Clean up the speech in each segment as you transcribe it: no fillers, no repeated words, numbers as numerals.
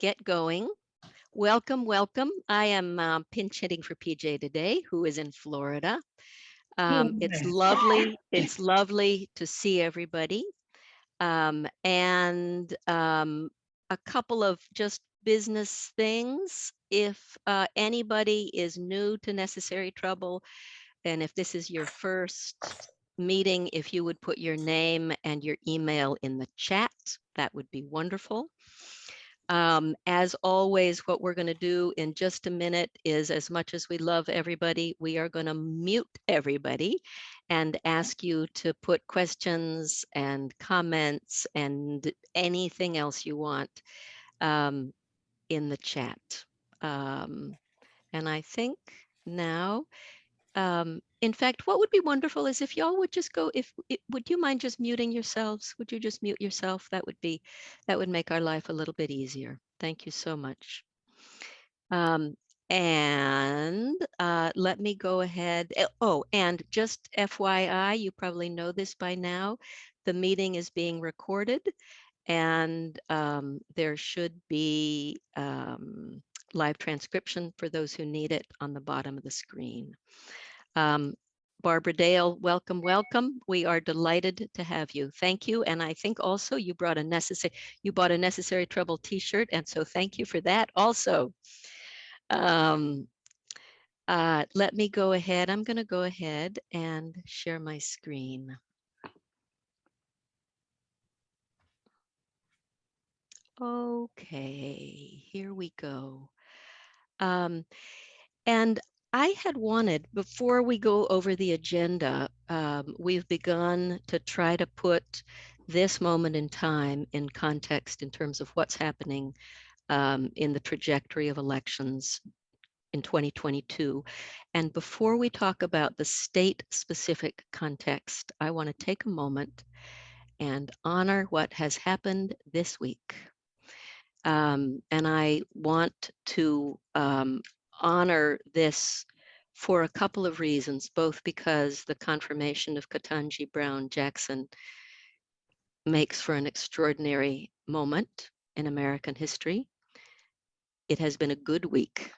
get going. Welcome, welcome. I am pinch hitting for PJ today, who is in Florida. It's Yes. lovely. It's lovely to see everybody. And a couple of just business things. If anybody is new to Necessary Trouble, and if this is your first meeting, if you would put your name and your email in the chat, that would be wonderful. As always, what we're going to do in just a minute is, as much as we love everybody, we are going to mute everybody and ask you to put questions and comments and anything else you want um, in the chat. Um, and I think now, in fact, what would be wonderful is if y'all would just go, would you mind just muting yourselves? Would you just mute yourself? That would make our life a little bit easier. Thank you so much. And let me go ahead. Oh, and just FYI, you probably know this by now, the meeting is being recorded, and there should be live transcription for those who need it on the bottom of the screen. Barbara Dale, welcome, welcome. We are delighted to have you. Thank you. And I think also you bought a Necessary Trouble t-shirt. And so thank you for that also. Um, let me go ahead. I'm going to go ahead and share my screen. Okay, here we go. And I had wanted, before we go over the agenda, we've begun to try to put this moment in time in context in terms of what's happening in the trajectory of elections in 2022. And before we talk about the state-specific context, I want to take a moment and honor what has happened this week. And I want to honor this for a couple of reasons, both because the confirmation of Ketanji Brown Jackson makes for an extraordinary moment in American history. It has been a good week.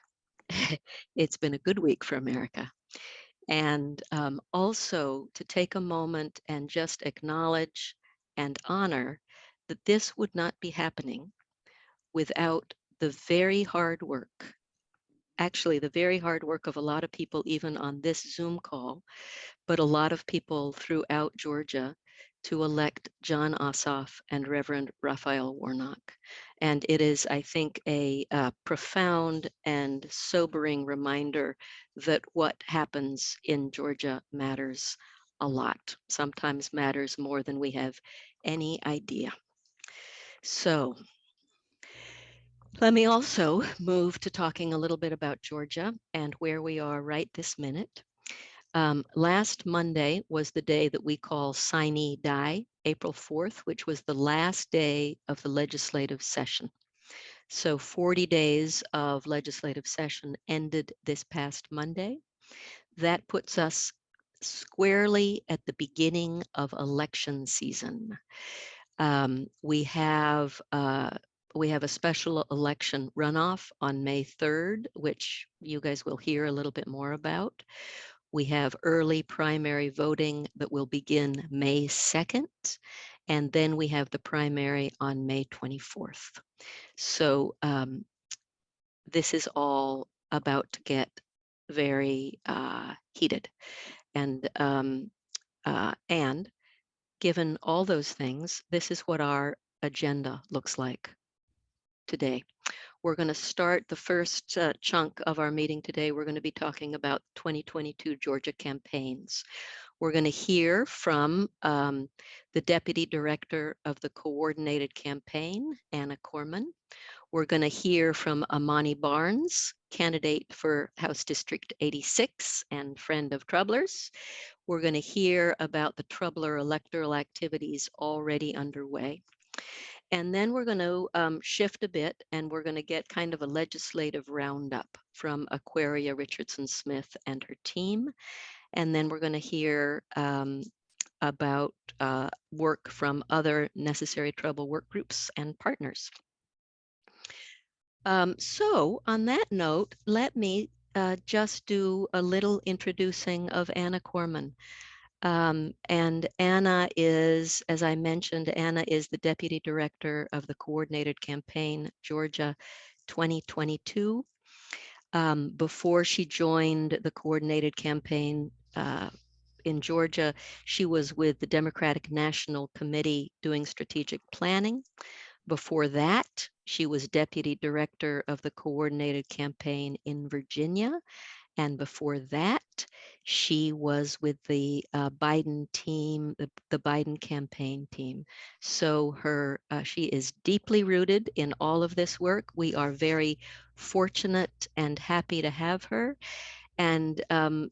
It's been a good week for America. And also to take a moment and just acknowledge and honor that this would not be happening without the very hard work, actually the very hard work of a lot of people, even on this Zoom call, but a lot of people throughout Georgia to elect Jon Ossoff and Reverend Raphael Warnock. And it is, I think, a profound and sobering reminder that what happens in Georgia matters a lot, sometimes matters more than we have any idea. So let me also move to talking a little bit about Georgia and where we are right this minute. Last Monday was the day that we call Sine Die, April 4th, which was the last day of the legislative session. So 40 days of legislative session ended this past Monday. That puts us squarely at the beginning of election season. We have a special election runoff on May 3rd, which you guys will hear a little bit more about. We have early primary voting that will begin May 2nd, and then we have the primary on May 24th. So this is all about to get very heated. And given all those things, this is what our agenda looks like today. We're going to start the first chunk of our meeting today. We're going to be talking about 2022 Georgia campaigns. We're going to hear from the Deputy Director of the Coordinated Campaign, Anna Corman. We're going to hear from Amani Barnes, candidate for House District 86 and friend of Troublers. We're going to hear about the Troubler electoral activities already underway. And then we're going to shift a bit, and we're going to get kind of a legislative roundup from Aquaria Richardson Smith and her team. And then we're going to hear about work from other Necessary Trouble work groups and partners. So on that note, let me just do a little introducing of Anna Corman. And Anna is, as I mentioned, Anna is the Deputy Director of the Coordinated Campaign Georgia 2022. Before she joined the Coordinated Campaign in Georgia, she was with the Democratic National Committee doing strategic planning. Before that, she was Deputy Director of the Coordinated Campaign in Virginia. And before that, she was with the Biden team, the Biden campaign team. So she is deeply rooted in all of this work. We are very fortunate and happy to have her. And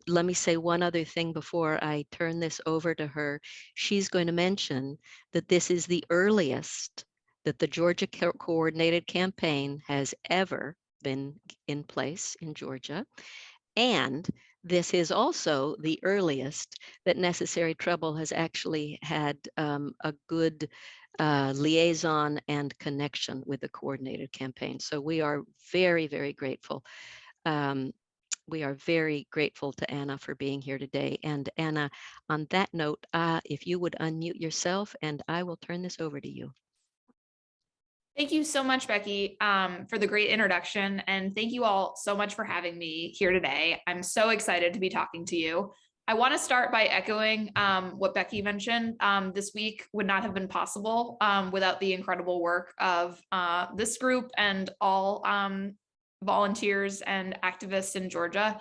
let me say one other thing before I turn this over to her. She's going to mention that this is the earliest that the Georgia Coordinated Campaign has ever been in place in Georgia. And this is also the earliest that Necessary Trouble has actually had a good liaison and connection with the Coordinated Campaign. So we are very, very grateful. We are very grateful to Anna for being here today. And Anna, on that note, if you would unmute yourself, and I will turn this over to you. Thank you so much, Becky, for the great introduction. And thank you all so much for having me here today. I'm so excited to be talking to you. I want to start by echoing what Becky mentioned. This week would not have been possible without the incredible work of this group and all volunteers and activists in Georgia.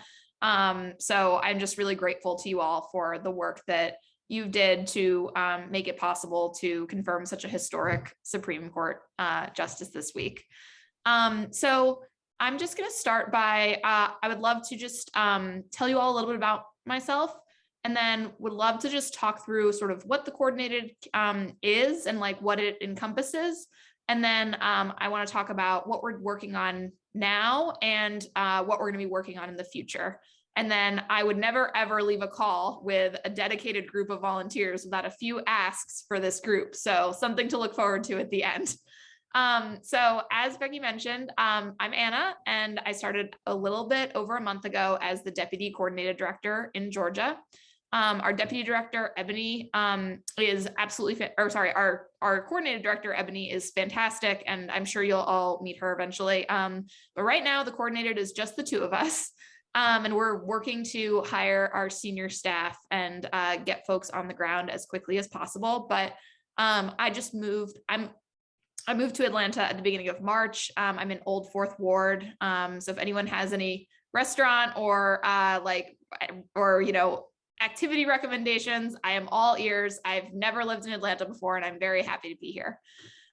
So I'm just really grateful to you all for the work that you did to make it possible to confirm such a historic Supreme Court justice this week. So I'm just going to start by, I would love to just tell you all a little bit about myself, and then would love to just talk through sort of what the Coordinated is and like what it encompasses. And then I want to talk about what we're working on now and what we're going to be working on in the future. And then I would never, ever leave a call with a dedicated group of volunteers without a few asks for this group. So something to look forward to at the end. So as Becky mentioned, I'm Anna, and I started a little bit over a month ago as the Deputy Coordinated Director in Georgia. Our Deputy Director, Ebony, is absolutely, our Coordinated Director, Ebony, is fantastic, and I'm sure you'll all meet her eventually. But right now, the Coordinated is just the two of us. And we're working to hire our senior staff and get folks on the ground as quickly as possible. But I just moved. I moved to Atlanta at the beginning of March. I'm in Old Fourth Ward. So if anyone has any restaurant or activity recommendations, I am all ears. I've never lived in Atlanta before, and I'm very happy to be here.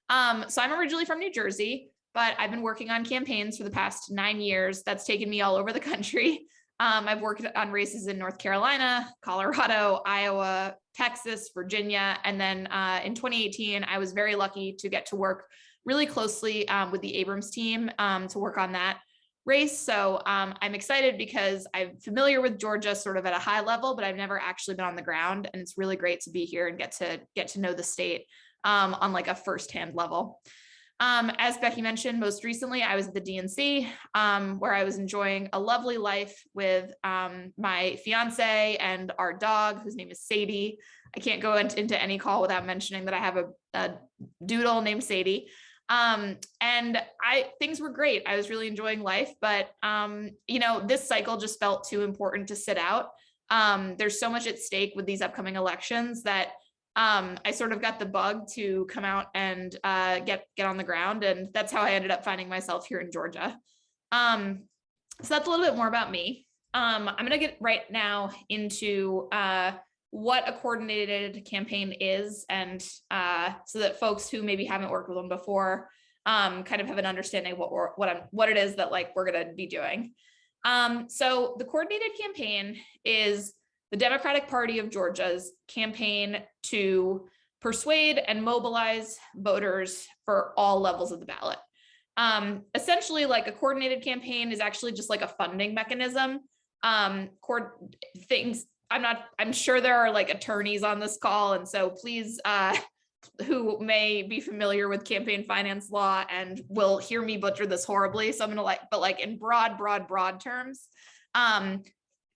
So I'm originally from New Jersey, but I've been working on campaigns for the past 9 years. That's taken me all over the country. I've worked on races in North Carolina, Colorado, Iowa, Texas, Virginia. And then in 2018, I was very lucky to get to work really closely with the Abrams team to work on that race. So I'm excited because I'm familiar with Georgia sort of at a high level, but I've never actually been on the ground. And it's really great to be here and get to know the state on like a firsthand level. As Becky mentioned, most recently, I was at the DNC, where I was enjoying a lovely life with my fiance and our dog, whose name is Sadie. I can't go into any call without mentioning that I have a doodle named Sadie. And things were great. I was really enjoying life, but this cycle just felt too important to sit out. There's so much at stake with these upcoming elections that I sort of got the bug to come out and get on the ground. And that's how I ended up finding myself here in Georgia. So that's a little bit more about me. I'm going to get right now into what a coordinated campaign is, and so that folks who maybe haven't worked with them before kind of have an understanding of what it is that like we're going to be doing. So the coordinated campaign is the Democratic Party of Georgia's campaign to persuade and mobilize voters for all levels of the ballot. Essentially, like a coordinated campaign is actually just like a funding mechanism. I'm sure there are like attorneys on this call, and so please who may be familiar with campaign finance law and will hear me butcher this horribly. So I'm going to but like in broad terms,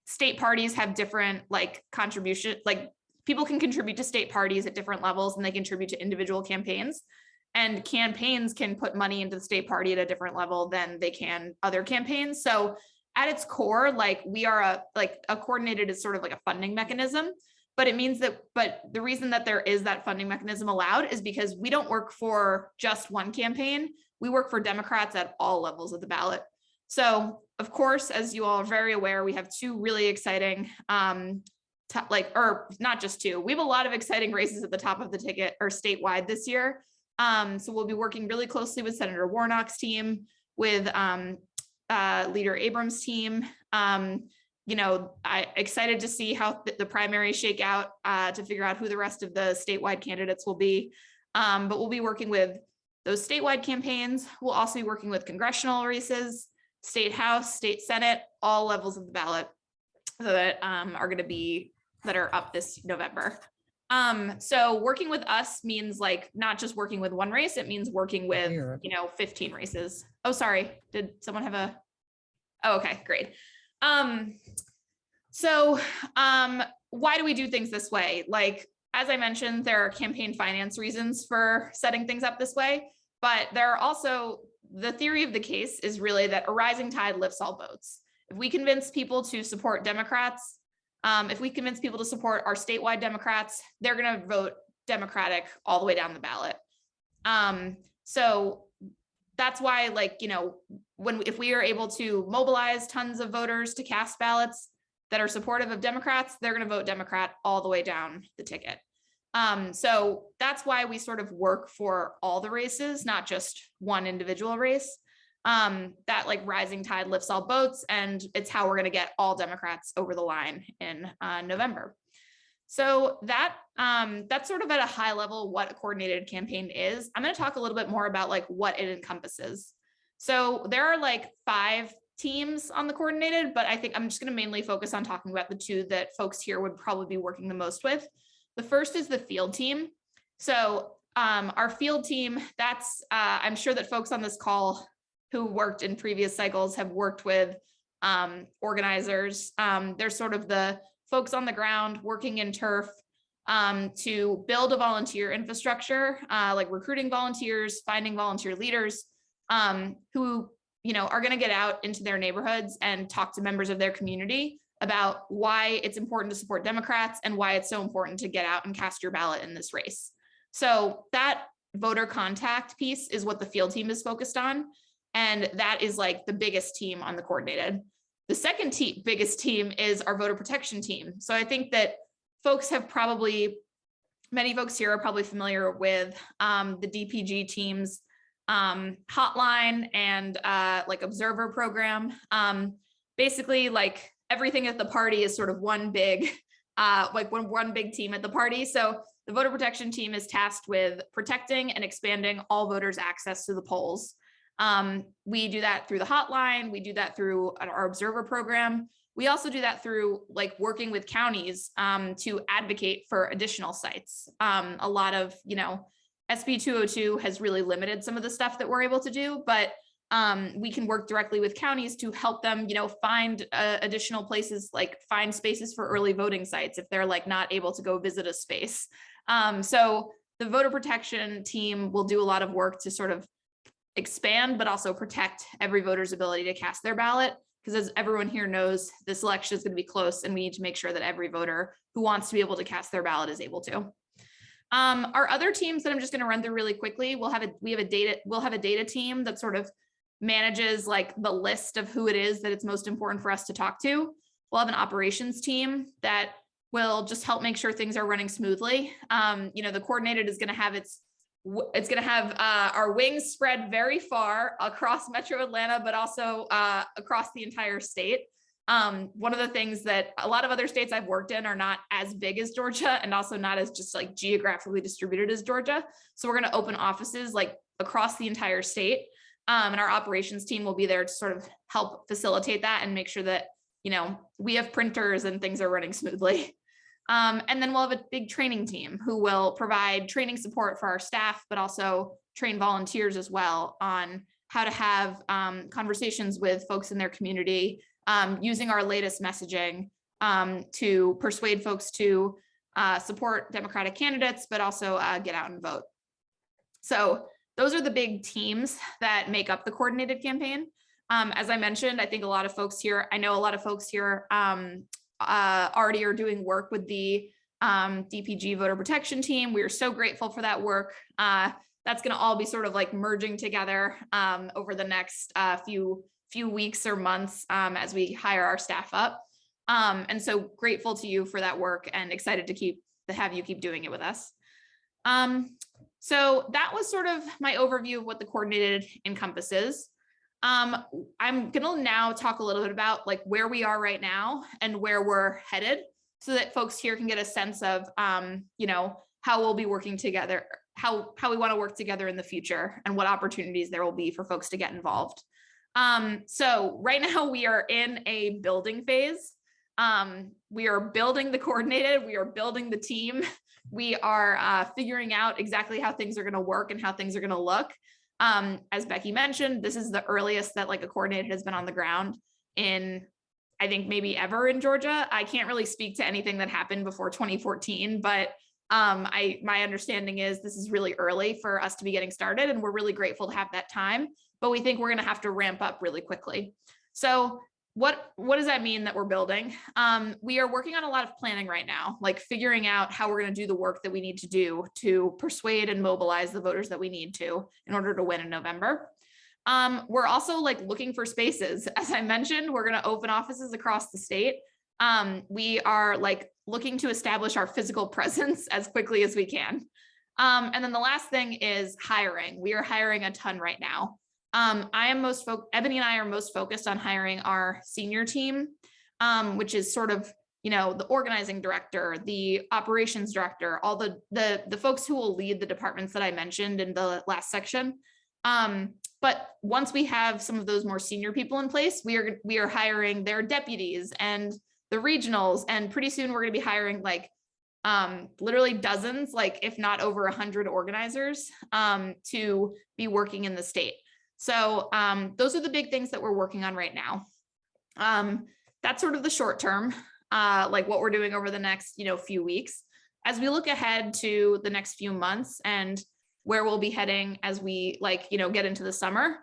state parties have different like contribution, like people can contribute to state parties at different levels and they contribute to individual campaigns. And campaigns can put money into the state party at a different level than they can other campaigns. So at its core, like we are a coordinated is sort of like a funding mechanism, but it means that, but the reason that there is that funding mechanism allowed is because we don't work for just one campaign. We work for Democrats at all levels of the ballot. So of course, as you all are very aware, we have two really exciting, or not just two, we have a lot of exciting races at the top of the ticket or statewide this year. So we'll be working really closely with Senator Warnock's team, with Leader Abrams' team. I'm excited to see how the primaries shake out to figure out who the rest of the statewide candidates will be. But we'll be working with those statewide campaigns. We'll also be working with congressional races, state house, state senate, all levels of the ballot that are up this November. So working with us means like not just working with one race, it means working with, 15 races. Oh, sorry. Did someone have a, oh, okay, great. So why do we do things this way? Like, as I mentioned, there are campaign finance reasons for setting things up this way, but there are also, the theory of the case is really that a rising tide lifts all boats. If we convince people to support Democrats, if we convince people to support our statewide Democrats, they're going to vote Democratic all the way down the ballot. So that's why, if we are able to mobilize tons of voters to cast ballots that are supportive of Democrats, they're going to vote Democrat all the way down the ticket. So that's why we sort of work for all the races, not just one individual race. That like rising tide lifts all boats, and it's how we're going to get all Democrats over the line in November. So that's sort of at a high level what a coordinated campaign is. I'm going to talk a little bit more about like what it encompasses. So there are like 5 teams on the coordinated, but I think I'm just going to mainly focus on talking about the 2 that folks here would probably be working the most with. The first is the field team. So our field team, that's I'm sure that folks on this call who worked in previous cycles have worked with organizers. They're sort of the folks on the ground working in turf to build a volunteer infrastructure, like recruiting volunteers, finding volunteer leaders who are going to get out into their neighborhoods and talk to members of their community about why it's important to support Democrats and why it's so important to get out and cast your ballot in this race. So that voter contact piece is what the field team is focused on. And that is like the biggest team on the coordinated. The second biggest team is our voter protection team. So I think that many folks here are probably familiar with the DPG team's hotline and like observer program. Basically, like everything at the party is sort of one big, one big team at the party. So the voter protection team is tasked with protecting and expanding all voters' access to the polls. We do that through the hotline. We do that through our observer program. We also do that through like working with counties to advocate for additional sites. A lot of, SB 202 has really limited some of the stuff that we're able to do, but we can work directly with counties to help them, find additional places, like find spaces for early voting sites if they're like not able to go visit a space. So the voter protection team will do a lot of work to sort of expand, but also protect every voter's ability to cast their ballot. Because as everyone here knows, this election is going to be close and we need to make sure that every voter who wants to be able to cast their ballot is able to. Our other teams that I'm just going to run through really quickly, we'll have a data team that sort of manages like the list of who it is that it's most important for us to talk to. We'll have an operations team that will just help make sure things are running smoothly. The coordinated is going to have our wings spread very far across Metro Atlanta, but also across the entire state. One of the things that a lot of other states I've worked in are not as big as Georgia and also not as just like geographically distributed as Georgia. So we're going to open offices like across the entire state. And our operations team will be there to sort of help facilitate that and make sure that, we have printers and things are running smoothly. And then we'll have a big training team who will provide training support for our staff, but also train volunteers as well on how to have conversations with folks in their community using our latest messaging to persuade folks to support Democratic candidates, but also get out and vote. So those are the big teams that make up the coordinated campaign. As I mentioned, I think a lot of folks here, I know a lot of folks here already are doing work with the DPG voter protection team. We are so grateful for that work. That's going to all be sort of like merging together over the next few weeks or months as we hire our staff up. And so grateful to you for that work and excited to have you keep doing it with us. So that was sort of my overview of what the coordinated encompasses. I'm going to now talk a little bit about like where we are right now and where we're headed so that folks here can get a sense of, you know, how we'll be working together, how we want to work together in the future and what opportunities there will be for folks to get involved. So right now we are in a building phase. We are building the coordinated, we are building the team. We are figuring out exactly how things are going to work and how things are going to look. As Becky mentioned, this is the earliest that like a coordinated has been on the ground in, I think maybe ever in Georgia. I can't really speak to anything that happened before 2014, but my understanding is this is really early for us to be getting started, and we're really grateful to have that time, but we think we're going to have to ramp up really quickly. So what does that mean that we're building? We are working on a lot of planning right now, like figuring out how we're going to do the work that we need to do to persuade and mobilize the voters that we need to in order to win in November. We're also like looking for spaces. As I mentioned, we're going to open offices across the state. We are like looking to establish our physical presence as quickly as we can. And then the last thing is hiring. We are hiring a ton right now. Ebony and I are most focused on hiring our senior team, which is sort of, you know, the organizing director, the operations director, all the folks who will lead the departments that I mentioned in the last section. But once we have some of those more senior people in place, we are hiring their deputies and the regionals, and pretty soon we're going to be hiring like literally dozens, like if not over 100 organizers to be working in the state. So those are the big things that we're working on right now. That's sort of the short term, like what we're doing over the next, you know, few weeks. As we look ahead to the next few months and where we'll be heading as we like, you know, get into the summer,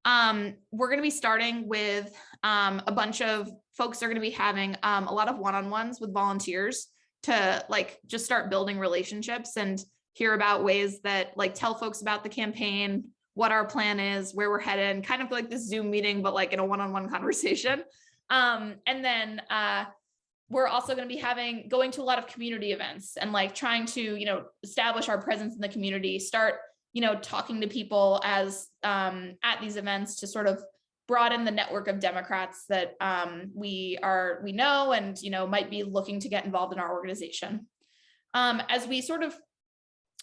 we're going to be starting with a bunch of folks are going to be having a lot of one-on-ones with volunteers to like just start building relationships and hear about ways that like tell folks about the campaign, what our plan is, where we're headed, kind of like this Zoom meeting, but like in a one-on-one conversation. And then we're also going to be going to a lot of community events and like trying to, you know, establish our presence in the community, start, you know, talking to people as at these events to sort of broaden the network of Democrats that we know and, you know, might be looking to get involved in our organization. As we sort of,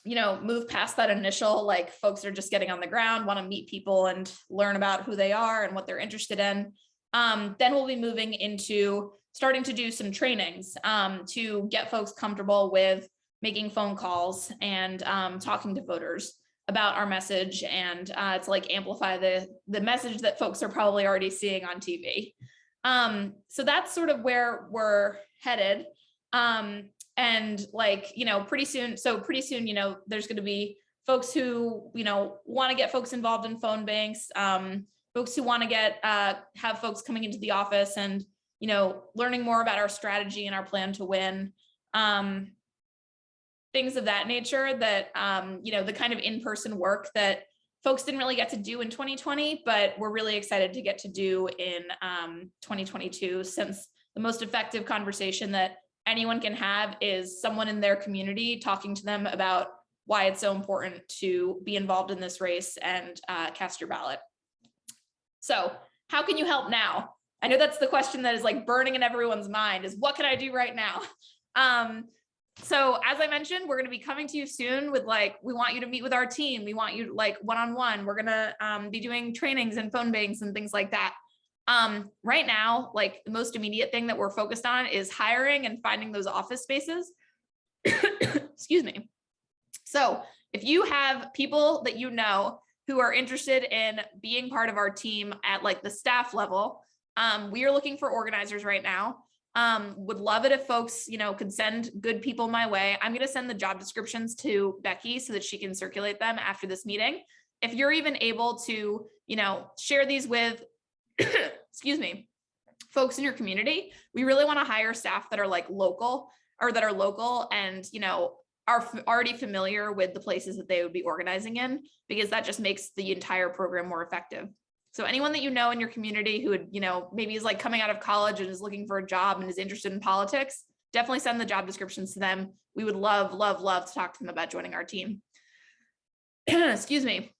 you know, move past that initial, like folks are just getting on the ground, want to meet people and learn about who they are and what they're interested in. Then we'll be moving into starting to do some trainings to get folks comfortable with making phone calls and talking to voters about our message and to like amplify the message that folks are probably already seeing on TV. So that's sort of where we're headed. And like, you know, pretty soon, you know, there's going to be folks who, you know, want to get folks involved in phone banks, folks who want to have folks coming into the office and, you know, learning more about our strategy and our plan to win, things of that nature that, you know, the kind of in-person work that folks didn't really get to do in 2020, but we're really excited to get to do in 2022, since the most effective conversation that anyone can have is someone in their community talking to them about why it's so important to be involved in this race and cast your ballot. So how can you help now? I know that's the question that is like burning in everyone's mind, is what can I do right now? So as I mentioned, we're going to be coming to you soon with like, we want you to meet with our team. We want you like one-on-one. We're going to be doing trainings and phone banks and things like that. Right now, like the most immediate thing that we're focused on is hiring and finding those office spaces. Excuse me. So if you have people that you know who are interested in being part of our team at like the staff level, we are looking for organizers right now. Would love it if folks, could send good people my way. I'm going to send the job descriptions to Becky so that she can circulate them after this meeting. If you're even able to, share these with, excuse me, folks in your community, we really want to hire staff that are like local or that are local and, are already familiar with the places that they would be organizing in, because that just makes the entire program more effective. So anyone that you know in your community who would, maybe is like coming out of college and is looking for a job and is interested in politics, definitely send the job descriptions to them. We would love, love, love to talk to them about joining our team. Excuse me.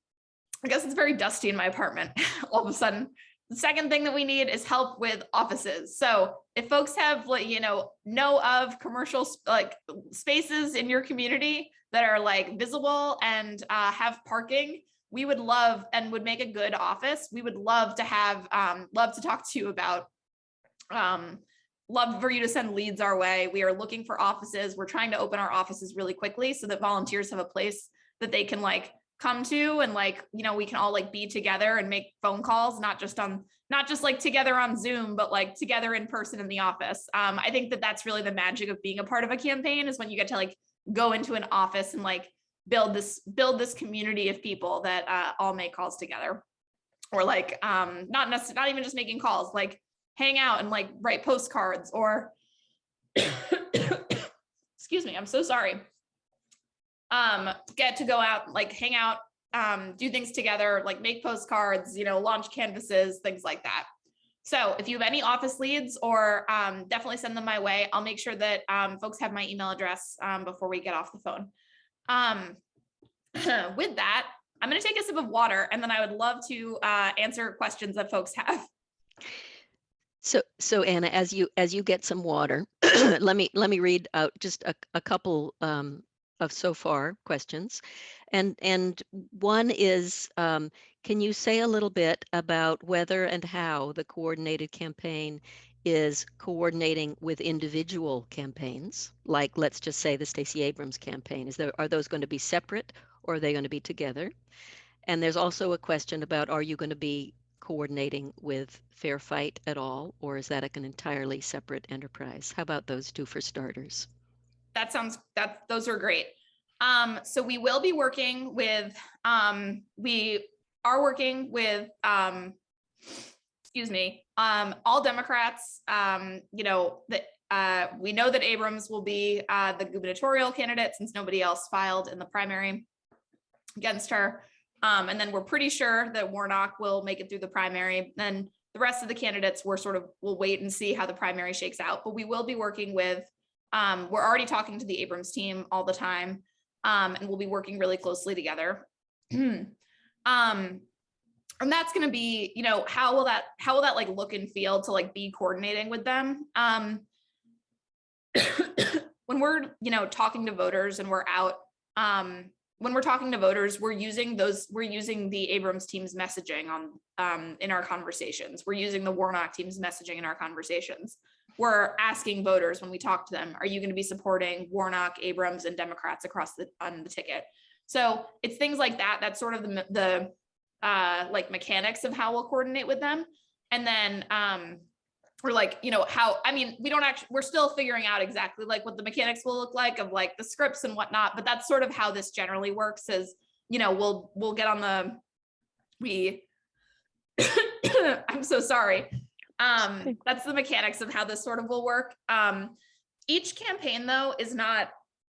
I guess it's very dusty in my apartment all of a sudden. The second thing that we need is help with offices. So if folks have know of commercial like spaces in your community that are like visible and have parking, we would love and would make a good office. We would love to have, love to talk to you about, love for you to send leads our way. We are looking for offices. We're trying to open our offices really quickly so that volunteers have a place that they can like come to and like, we can all like be together and make phone calls, not just like together on Zoom, but like together in person in the office. I think that that's really the magic of being a part of a campaign, is when you get to like go into an office and like build this community of people that all make calls together, or like not even just making calls, like hang out and like write postcards or excuse me, I'm so sorry. Get to go out, like hang out, do things together, like make postcards, launch canvases, things like that. So if you have any office leads, or definitely send them my way. I'll make sure that folks have my email address before we get off the phone. With that, I'm going to take a sip of water, and then I would love to answer questions that folks have. So Anna, as you get some water, let me read out just a couple of so far questions, and one is, can you say a little bit about whether and how the coordinated campaign is coordinating with individual campaigns, like let's just say the Stacey Abrams campaign? Are those going to be separate, or are they going to be together? And there's also a question about, are you going to be coordinating with Fair Fight at all, or is that an entirely separate enterprise? How about those two for starters? Those are great. So we will be working with, excuse me, all Democrats. We know that Abrams will be the gubernatorial candidate, since nobody else filed in the primary against her. And then we're pretty sure that Warnock will make it through the primary. Then the rest of the candidates, we'll wait and see how the primary shakes out. But we will be working with, we're already talking to the Abrams team all the time, and we'll be working really closely together. And that's going to be, how will that like look and feel to like be coordinating with them? When we're, talking to voters and we're out, when we're talking to voters, we're using the Abrams team's messaging in our conversations. We're using the Warnock team's messaging in our conversations. We're asking voters when we talk to them, are you going to be supporting Warnock, Abrams, and Democrats on the ticket? So it's things like that. That's sort of the like mechanics of how we'll coordinate with them. And then we're like, we're still figuring out exactly like what the mechanics will look like of like the scripts and whatnot, but that's sort of how this generally works is, we'll get on I'm so sorry. That's the mechanics of how this sort of will work. Each campaign though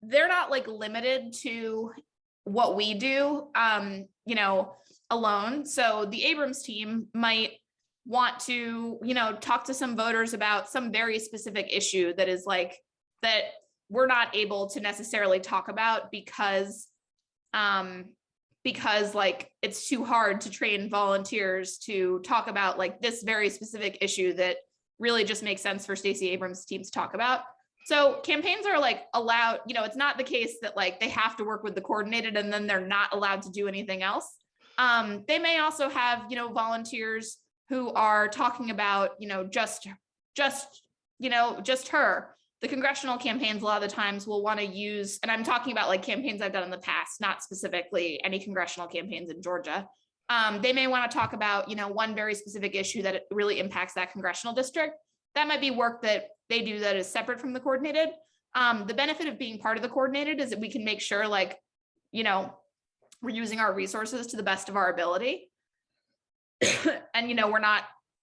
they're not like limited to what we do, alone. So the Abrams team might want to, talk to some voters about some very specific issue that is like, that we're not able to necessarily talk about because like it's too hard to train volunteers to talk about like this very specific issue that really just makes sense for Stacey Abrams' team to talk about. So campaigns are like allowed, it's not the case that like they have to work with the coordinated and then they're not allowed to do anything else. They may also have, volunteers who are talking about, just her. The congressional campaigns a lot of the times will want to use, and I'm talking about like campaigns I've done in the past, not specifically any congressional campaigns in Georgia. They may want to talk about, one very specific issue that really impacts that congressional district. That might be work that they do that is separate from the coordinated. The benefit of being part of the coordinated is that we can make sure like, we're using our resources to the best of our ability. And,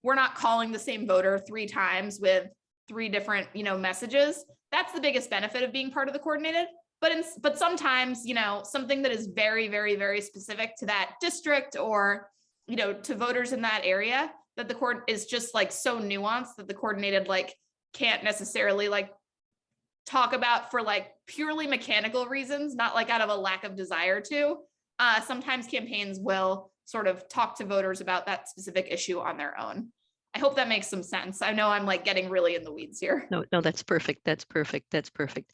we're not calling the same voter 3 times with 3 different, messages. That's the biggest benefit of being part of the coordinated. But sometimes, something that is very, very, very specific to that district or, to voters in that area, that the court is just like so nuanced that the coordinated like can't necessarily like talk about for like purely mechanical reasons, not like out of a lack of desire to. Sometimes campaigns will sort of talk to voters about that specific issue on their own. I hope that makes some sense. I know I'm like getting really in the weeds here. No, that's perfect. That's perfect. That's perfect.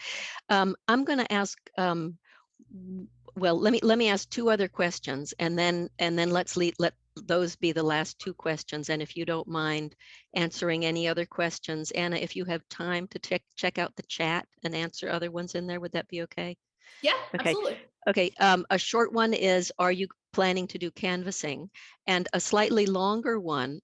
I'm going to ask, well, let me ask 2 other questions, and then let those be the last 2 questions. And if you don't mind answering any other questions, Anna, if you have time to check out the chat and answer other ones in there, would that be okay? Yeah, okay. Absolutely. Okay, a short one is, are you planning to do canvassing? And a slightly longer one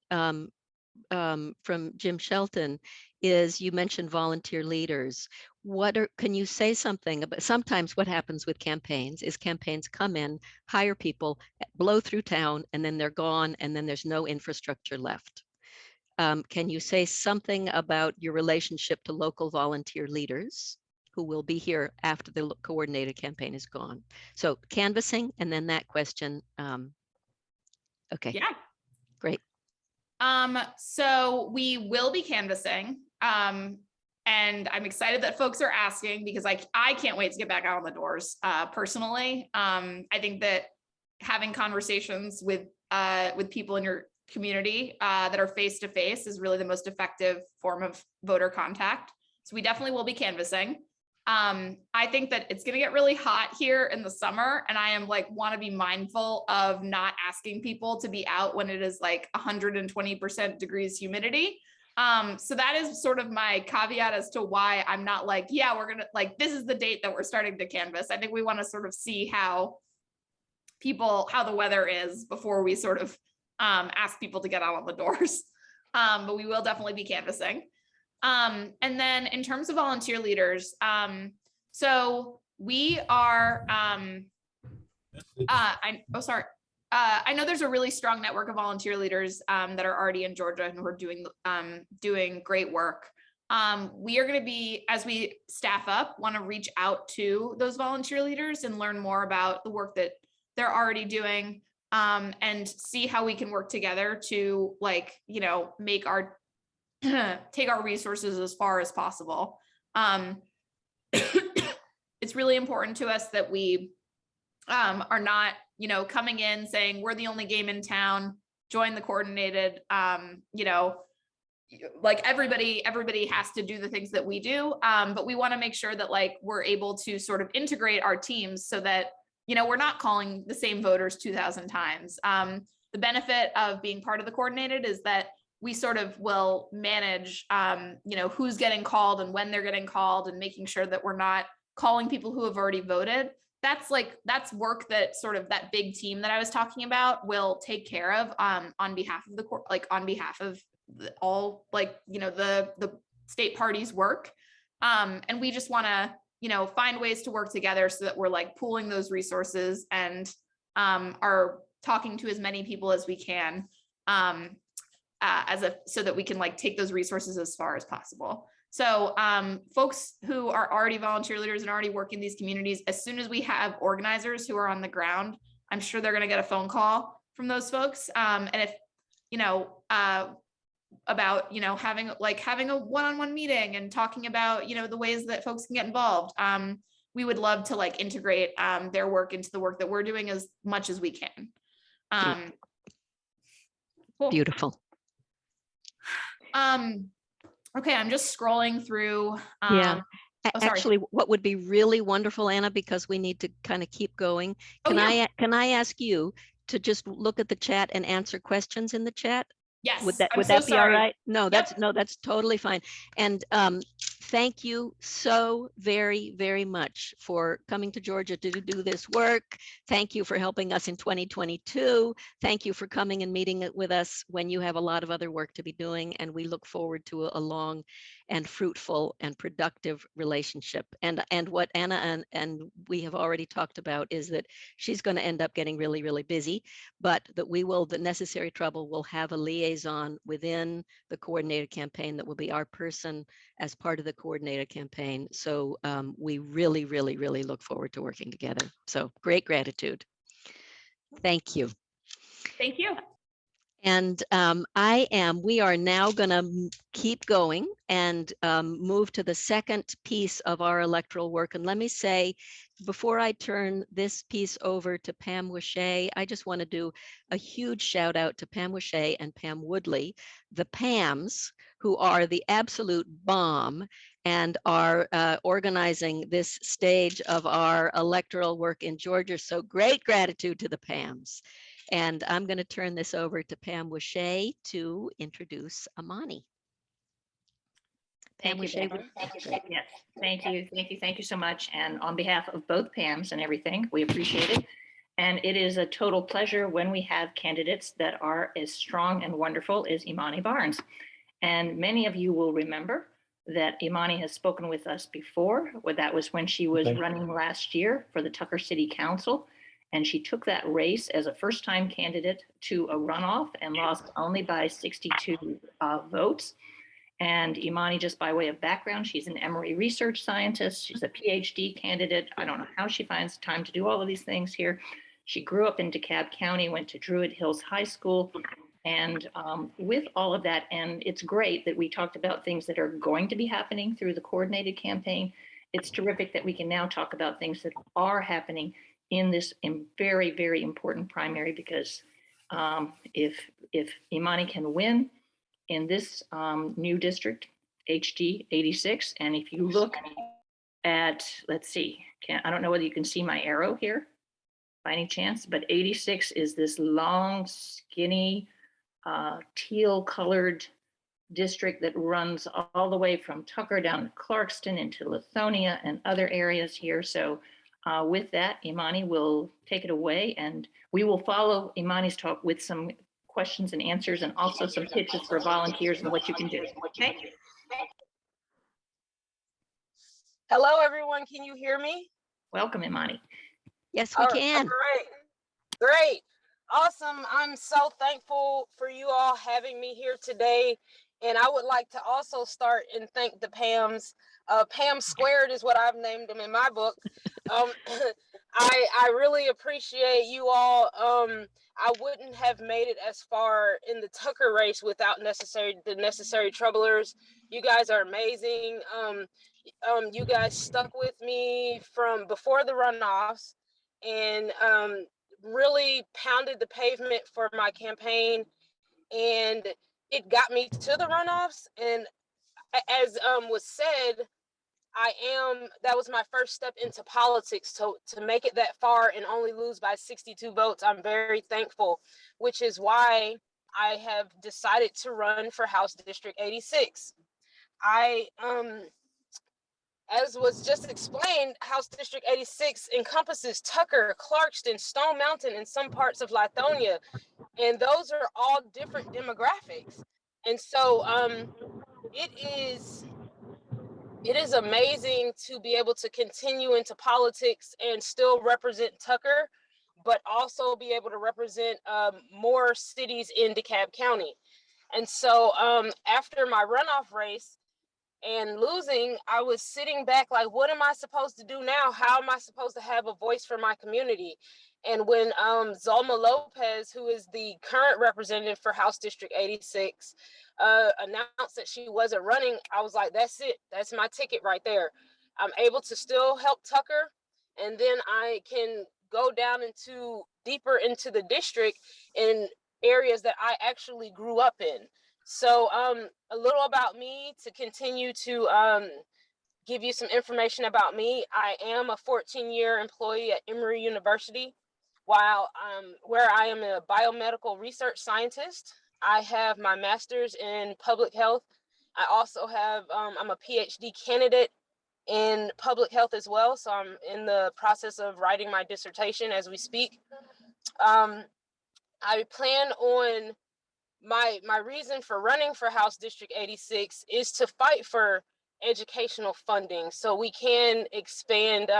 from Jim Shelton is, you mentioned volunteer leaders. Can you say something about, sometimes what happens with campaigns is campaigns come in, hire people, blow through town, and then they're gone, and then there's no infrastructure left. Can you say something about your relationship to local volunteer leaders who will be here after the coordinated campaign is gone? So canvassing, and then that question. Okay. Yeah. Great. So we will be canvassing. And I'm excited that folks are asking, because I can't wait to get back out on the doors. Personally, I think that having conversations with people in your community that are face to face is really the most effective form of voter contact. So we definitely will be canvassing. I think that it's going to get really hot here in the summer, and I am want to be mindful of not asking people to be out when it is 120% degrees humidity. So that is sort of my caveat as to why I'm not yeah, we're going to this is the date that we're starting to canvass. I think we want to sort of see how the weather is before we sort of ask people to get out on the doors. But we will definitely be canvassing. And then in terms of volunteer leaders, so we are, I know there's a really strong network of volunteer leaders that are already in Georgia and who are doing great work. We are going to be, as we staff up, want to reach out to those volunteer leaders and learn more about the work that they're already doing, and see how we can work together to make our take our resources as far as possible. It's really important to us that we are not, coming in saying we're the only game in town, join the coordinated, everybody has to do the things that we do. But we want to make sure that we're able to sort of integrate our teams so that, we're not calling the same voters 2,000 times. The benefit of being part of the coordinated is that we sort of will manage, who's getting called and when they're getting called, and making sure that we're not calling people who have already voted. That's work that sort of that big team that I was talking about will take care of on behalf of the court, on behalf of all the state parties' work. And we just want to, find ways to work together so that we're pooling those resources and are talking to as many people as we can. So that we can take those resources as far as possible. So folks who are already volunteer leaders and already work in these communities, as soon as we have organizers who are on the ground, I'm sure they're going to get a phone call from those folks. And if, about, having a one-on-one meeting and talking about, the ways that folks can get involved. We would love to integrate their work into the work that we're doing as much as we can. Cool. Beautiful. Okay, I'm just scrolling through. Yeah. Actually, what would be really wonderful, Anna, because we need to kind of keep going. Can I ask you to just look at the chat and answer questions in the chat? Yes, I'm Would so that be all sorry. right? No, Yep. that's totally fine. And thank you so very, very much for coming to Georgia to do this work. Thank you for helping us in 2022. Thank you for coming and meeting with us when you have a lot of other work to be doing. And we look forward to a long and fruitful and productive relationship. And what Anna and we have already talked about is that she's going to end up getting really, really busy, but that we will, the necessary trouble, will have a liaison within the coordinated campaign that will be our person as part of the coordinated campaign. So we really, really, really look forward to working together. So great gratitude. Thank you. Thank you. And we are now going to keep going and move to the second piece of our electoral work. And let me say, before I turn this piece over to Pam Wishay, I just want to do a huge shout out to Pam Wishay and Pam Woodley, the Pams, who are the absolute bomb and are organizing this stage of our electoral work in Georgia. So great gratitude to the Pams. And I'm going to turn this over to Pam Wishay to introduce Imani. Thank you, Pam. Yes, thank you, thank you, thank you so much. And on behalf of both Pams and everything, we appreciate it. And it is a total pleasure when we have candidates that are as strong and wonderful as Imani Barnes. And many of you will remember that Imani has spoken with us before. That was when she was running last year for the Tucker City Council. And she took that race as a first-time candidate to a runoff and lost only by 62 votes. And Imani, just by way of background, she's an Emory research scientist. She's a PhD candidate. I don't know how she finds time to do all of these things here. She grew up in DeKalb County, went to Druid Hills High School. And with all of that, and it's great that we talked about things that are going to be happening through the coordinated campaign. It's terrific that we can now talk about things that are happening in this very, very important primary, because if Imani can win in this new district, HD 86, and if you look at, let's see, I don't know whether you can see my arrow here by any chance, but 86 is this long, skinny, teal colored district that runs all the way from Tucker down to Clarkston into Lithonia and other areas here. So with that, Imani will take it away, and we will follow Imani's talk with some questions and answers, and also some pitches for volunteers and what you can do. Okay. Hello, everyone. Can you hear me? Welcome, Imani. Yes, we can. Great. Awesome. I'm so thankful for you all having me here today. And I would like to also start and thank the Pams. Pam Squared is what I've named them in my book. I really appreciate you all. I wouldn't have made it as far in the Tucker race without the necessary troublers. You guys are amazing. You guys stuck with me from before the runoffs and really pounded the pavement for my campaign, and it got me to the runoffs. And as was said, that was my first step into politics. So to make it that far and only lose by 62 votes, I'm very thankful, which is why I have decided to run for House District 86. As was just explained, House District 86 encompasses Tucker, Clarkston, Stone Mountain, and some parts of Lithonia. And those are all different demographics. And so it is amazing to be able to continue into politics and still represent Tucker, but also be able to represent more cities in DeKalb County. And so after my runoff race and losing, I was sitting back like, what am I supposed to do now? How am I supposed to have a voice for my community? And when Zalma Lopez, who is the current representative for House District 86, announced that she wasn't running, I was like, that's it. That's my ticket right there. I'm able to still help Tucker, and then I can go down deeper into the district in areas that I actually grew up in. So a little about me to continue to give you some information about me. I am a 14-year employee at Emory University, where I am a biomedical research scientist. I have my master's in public health. I also have, I'm a PhD candidate in public health as well. So I'm in the process of writing my dissertation as we speak. I plan on my reason for running for House District 86 is to fight for educational funding so we can expand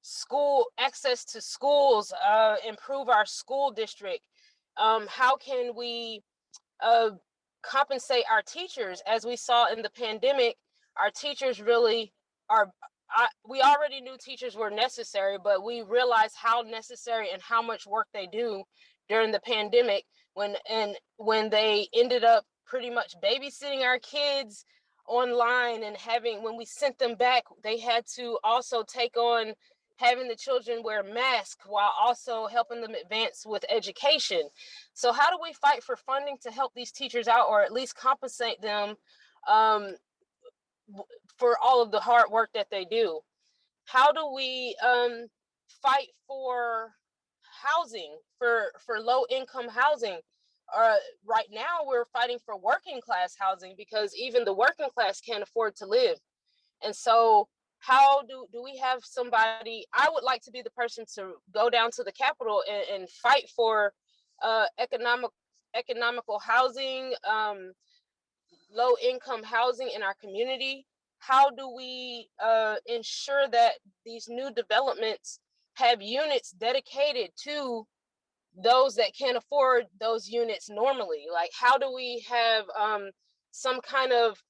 school access to schools, improve our school district. How can we compensate our teachers? As we saw in the pandemic, our teachers really are. We already knew teachers were necessary, but we realized how necessary and how much work they do during the pandemic when they ended up pretty much babysitting our kids online and when we sent them back, they had to also take on having the children wear masks while also helping them advance with education. So how do we fight for funding to help these teachers out, or at least compensate them for all of the hard work that they do? How do we fight for housing, for low income housing? Right now we're fighting for working class housing because even the working class can't afford to live. And so how do we have somebody? I would like to be the person to go down to the Capitol and fight for economical housing, low income housing in our community. How do we ensure that these new developments have units dedicated to those that can't afford those units normally? Like, how do we have some kind of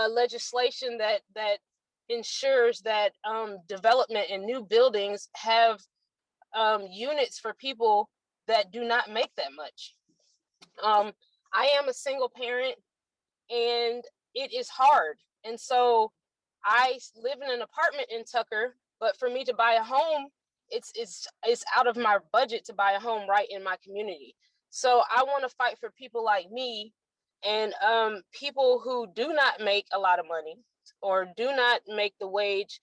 legislation that ensures that development in new buildings have units for people that do not make that much? I am a single parent and it is hard. And so I live in an apartment in Tucker, but for me to buy a home, it's out of my budget to buy a home right in my community. So I want to fight for people like me and people who do not make a lot of money or do not make the wage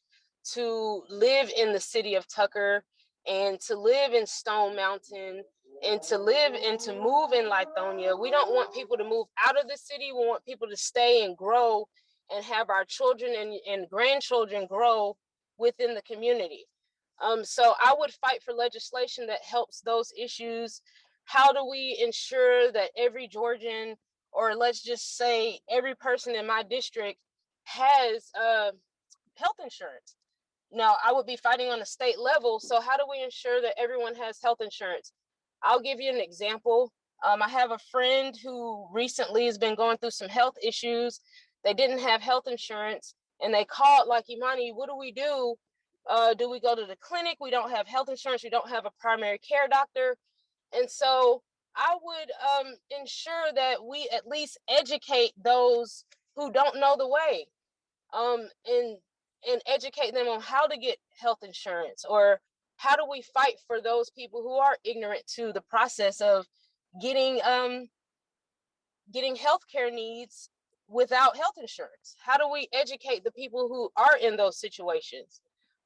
to live in the city of Tucker and to live in Stone Mountain and to live and to move in Lithonia. We don't want people to move out of the city. We want people to stay and grow and have our children and grandchildren grow within the community. So I would fight for legislation that helps those issues. How do we ensure that every Georgian, or let's just say every person in my district, has health insurance? Now, I would be fighting on a state level. So how do we ensure that everyone has health insurance? I'll give you an example. I have a friend who recently has been going through some health issues. They didn't have health insurance and they called like, Imani, what do we do? Do we go to the clinic? We don't have health insurance. We don't have a primary care doctor. And so I would ensure that we at least educate those who don't know the way, and educate them on how to get health insurance, or how do we fight for those people who are ignorant to the process of getting healthcare needs without health insurance? How do we educate the people who are in those situations?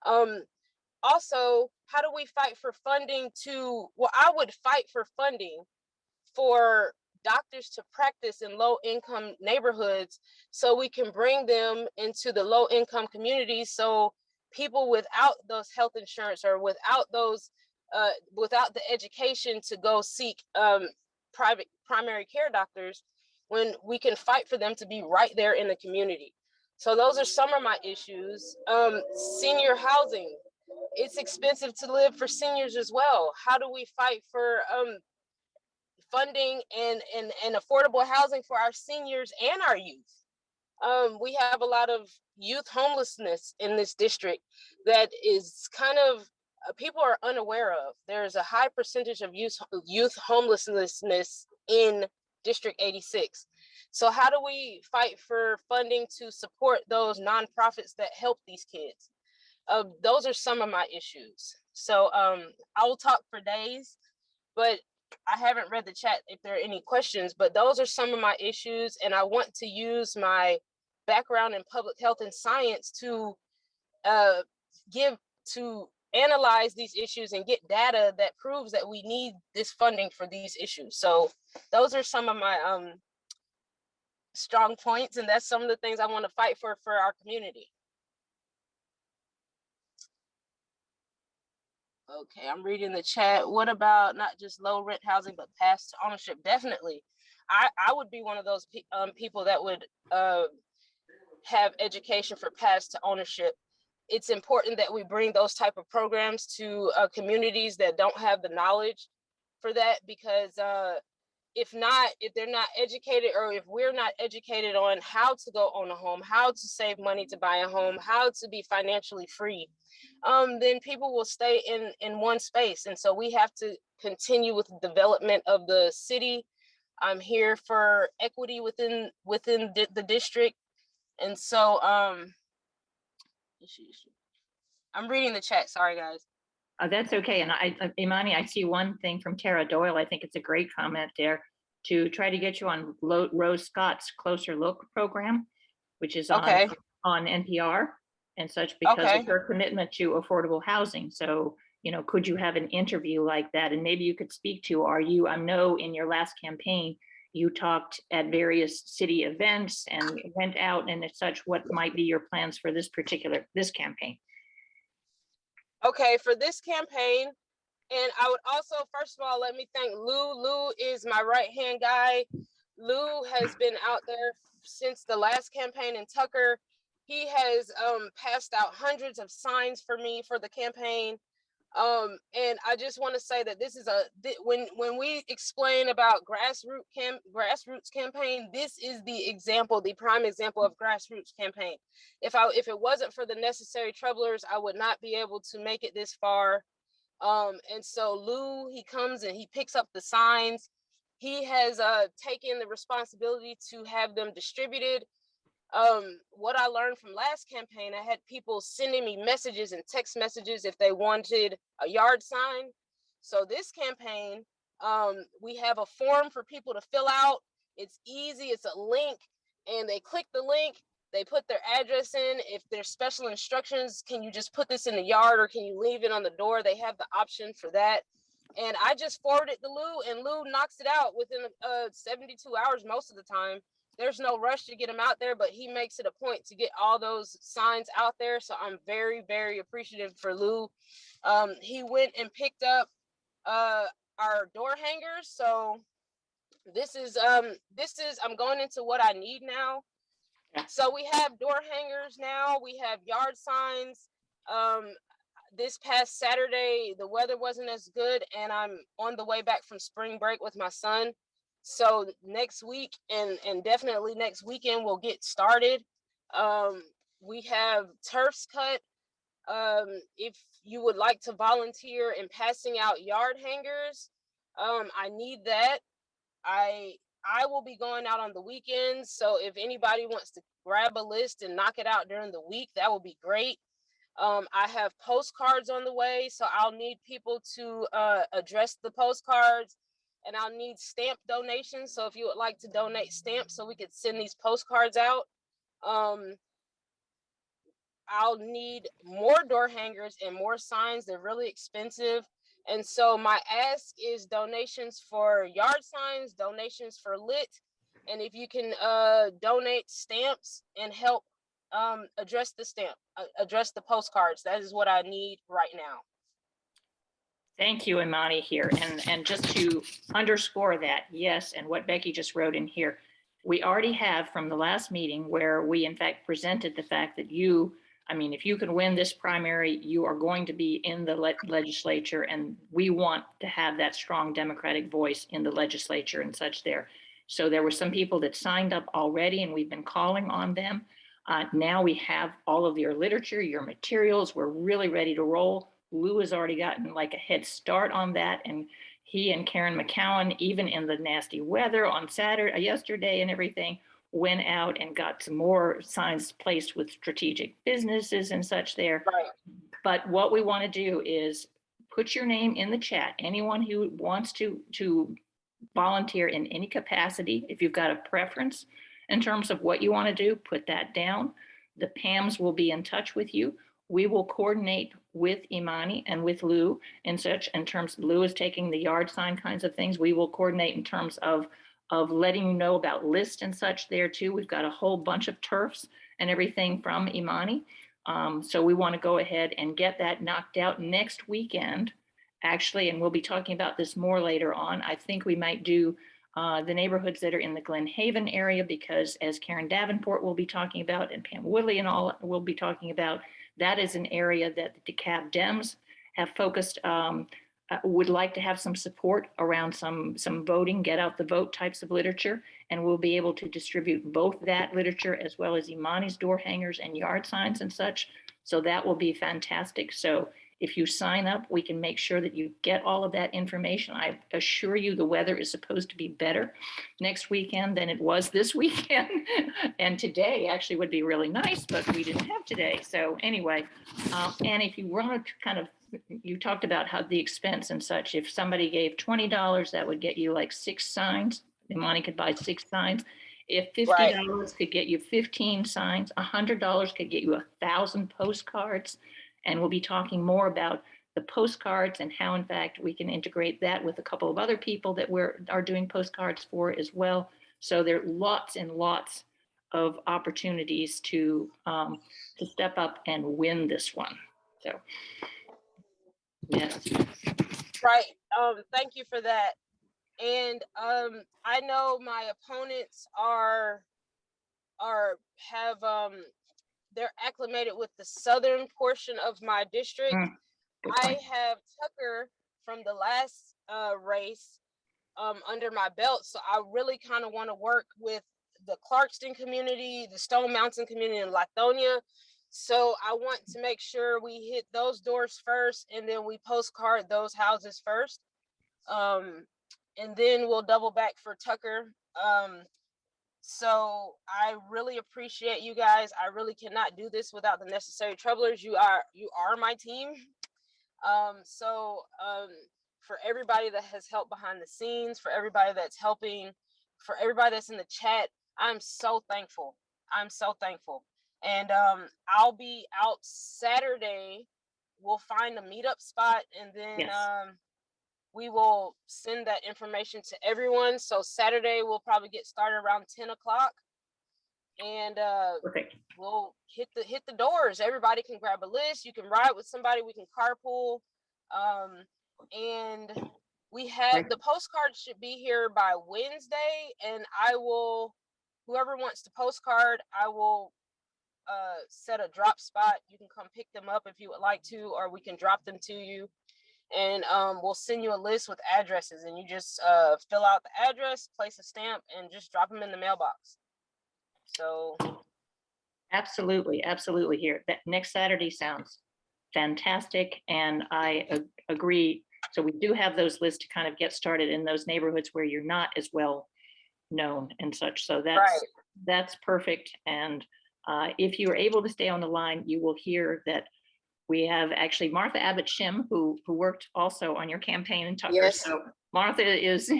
Also, how do we fight for funding I would fight for funding for doctors to practice in low income neighborhoods so we can bring them into the low income communities, so people without those health insurance or without the education to go seek private primary care doctors, when we can fight for them to be right there in the community. So those are some of my issues. Senior housing, it's expensive to live for seniors as well. How do we fight for funding and affordable housing for our seniors and our youth? We have a lot of youth homelessness in this district that is kind of people are unaware of. There's a high percentage of youth homelessness in District 86. So how do we fight for funding to support those nonprofits that help these kids? Those are some of my issues. So I will talk for days, but I haven't read the chat if there are any questions, but those are some of my issues. And I want to use my background in public health and science to analyze these issues and get data that proves that we need this funding for these issues. So those are some of my strong points, and that's some of the things I want to fight for our community. Okay, I'm reading the chat. What about not just low rent housing, but pass to ownership? Definitely. I would be one of those people that would have education for pass to ownership. It's important that we bring those type of programs to communities that don't have the knowledge for that, because if they're not educated, or if we're not educated on how to go own a home, how to save money to buy a home, how to be financially free, then people will stay in one space. And so we have to continue with the development of the city. I'm here for equity within the district. And so I'm reading the chat. Sorry, guys. That's okay. And Imani, I see one thing from Tara Doyle. I think it's a great comment there, to try to get you on Rose Scott's Closer Look program, which is on NPR and such, because of her commitment to affordable housing. So, you know, could you have an interview like that? And maybe you could speak to, I know in your last campaign, you talked at various city events and went out and such. What might be your plans for this campaign? Okay, for this campaign, and I would also, first of all, let me thank Lou. Lou is my right-hand guy. Lou has been out there since the last campaign in Tucker. He has passed out hundreds of signs for me for the campaign. And I just want to say that this is when we explain about grassroots campaign, this is the prime example of grassroots campaign. If it wasn't for the necessary troublers, I would not be able to make it this far. And so Lou, he comes and he picks up the signs. He has taken the responsibility to have them distributed. What I learned from last campaign, I had people sending me messages and text messages if they wanted a yard sign. So this campaign, we have a form for people to fill out. It's easy, it's a link, and they click the link, they put their address in. If there's special instructions, can you just put this in the yard or can you leave it on the door? They have the option for that. And I just forwarded to Lou, and Lou knocks it out within 72 hours most of the time. There's no rush to get him out there, but he makes it a point to get all those signs out there. So I'm very, very appreciative for Lou. He went and picked up our door hangers. So this is I'm going into what I need now. So we have door hangers now. We have yard signs. This past Saturday, the weather wasn't as good, and I'm on the way back from spring break with my son. So next week and definitely next weekend we'll get started. We have turfs cut. If you would like to volunteer in passing out yard hangers, I need that. I will be going out on the weekends. So if anybody wants to grab a list and knock it out during the week, that would be great. I have postcards on the way, so I'll need people to address the postcards. And I'll need stamp donations. So if you would like to donate stamps so we could send these postcards out. I'll need more door hangers and more signs. They're really expensive. And so my ask is donations for yard signs, donations for lit. And if you can donate stamps and help address the postcards, that is what I need right now. Thank you, Imani here. And just to underscore that, yes, and what Becky just wrote in here, we already have from the last meeting where we in fact presented the fact that if you can win this primary, you are going to be in the legislature, and we want to have that strong Democratic voice in the legislature and such there. So there were some people that signed up already, and we've been calling on them. Now we have all of your literature, your materials. We're really ready to roll. Lou has already gotten like a head start on that, and he and Karen McCowan, even in the nasty weather on yesterday and everything, went out and got some more signs placed with strategic businesses and such there. Right. But what we want to do is put your name in the chat. Anyone who wants to volunteer in any capacity, if you've got a preference in terms of what you want to do, put that down. The PAMs will be in touch with you. we will coordinate with Imani and with Lou and such in terms, Lou is taking the yard sign kinds of things. We will coordinate in terms of letting you know about list and such there too. We've got a whole bunch of turfs and everything from Imani. So we want to go ahead and get that knocked out next weekend, actually, and we'll be talking about this more later on. I think we might do the neighborhoods that are in the Glen Haven area, because as Karen Davenport will be talking about and Pam Woodley and all will be talking about, that is an area that the DeKalb Dems have focused, would like to have some support around some voting, get out the vote types of literature. And we'll be able to distribute both that literature as well as Imani's door hangers and yard signs and such. So that will be fantastic. So if you sign up, we can make sure that you get all of that information. I assure you the weather is supposed to be better next weekend than it was this weekend. And today actually would be really nice, but we didn't have today. So anyway, and if you want to kind of, you talked about how the expense and such, if somebody gave $20, that would get you like 6 signs. Imani could buy 6 signs. If $50 could get you 15 signs, $100 could get you 1,000 postcards. And we'll be talking more about the postcards and how, in fact, we can integrate that with a couple of other people that are doing postcards for as well. So there are lots and lots of opportunities to step up and win this one. So, yes. Right. Thank you for that. And I know my opponents they're acclimated with the southern portion of my district. I have Tucker from the last race under my belt, so I really kind of want to work with the Clarkston community, the Stone Mountain community in Lithonia. So I want to make sure we hit those doors first, and then we postcard those houses first. And then we'll double back for Tucker. So I really appreciate you guys. I really cannot do this without the necessary troublers. You are my team. For everybody that has helped behind the scenes, for everybody that's helping, for everybody that's in the chat, I'm so thankful. I'm so thankful. And I'll be out Saturday. We'll find a meetup spot, and then we will send that information to everyone. So Saturday we'll probably get started around 10 o'clock, and we'll hit the doors. Everybody can grab a list. You can ride with somebody. We can carpool, and we have the postcards should be here by Wednesday. And I will, whoever wants to postcard, I will set a drop spot. You can come pick them up if you would like to, or we can drop them to you. And we'll send you a list with addresses, and you just fill out the address, place a stamp, and just drop them in the mailbox. So absolutely here, that next Saturday sounds fantastic, and I agree. So we do have those lists to kind of get started in those neighborhoods where you're not as well known and such. So that's perfect. And if you're able to stay on the line, you will hear that we have actually Martha Abbott Shim, who worked also on your campaign in Tucker. Yes. So Martha is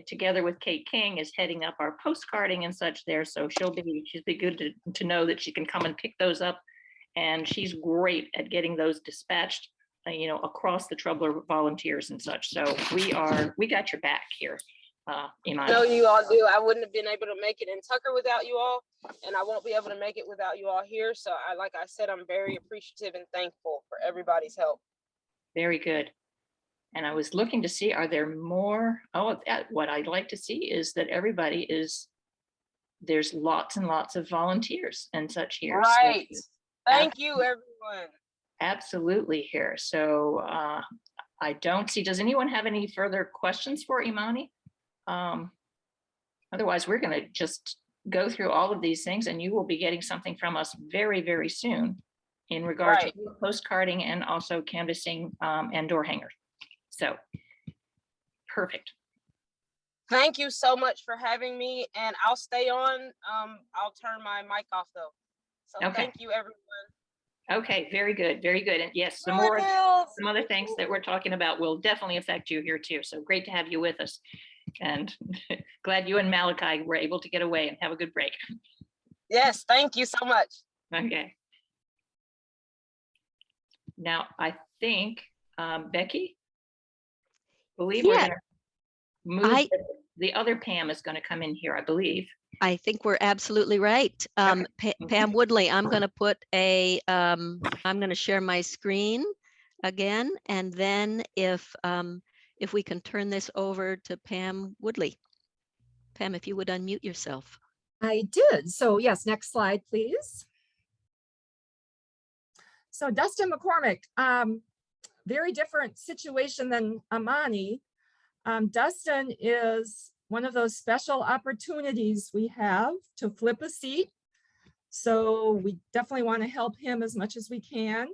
together with Kate King is heading up our postcarding and such there. So she's be good to know that she can come and pick those up, and she's great at getting those dispatched, across the Troubler volunteers and such. So we got your back here. Imani. No, you all do. I wouldn't have been able to make it in Tucker without you all, and I won't be able to make it without you all here. So like I said, I'm very appreciative and thankful for everybody's help. Very good. And I was looking to see, are there more? What I'd like to see is that there's lots and lots of volunteers and such here. Right. So, thank you, everyone. Absolutely here. So I don't see, does anyone have any further questions for Imani? Otherwise, we're going to just go through all of these things, and you will be getting something from us very, very soon in regard to postcarding and also canvassing and door hangers. So perfect. Thank you so much for having me, and I'll stay on. I'll turn my mic off though. So thank you, everyone. Okay, very good, very good. And yes, some other things that we're talking about will definitely affect you here too. So great to have you with us, and glad you and Malachi were able to get away and have a good break. Yes, thank you so much. Okay. Now, I think, Becky, believe we're Yeah, going to move, the other Pam is going to come in here, I believe. I think we're absolutely right. Pam Woodley, I'm going to put a, I'm going to share my screen again, and then if we can turn this over to Pam Woodley. Pam, if you would unmute yourself. I did. So yes, next slide, please. So Dustin McCormick, very different situation than Amani. Dustin is one of those special opportunities we have to flip a seat. So we definitely want to help him as much as we can.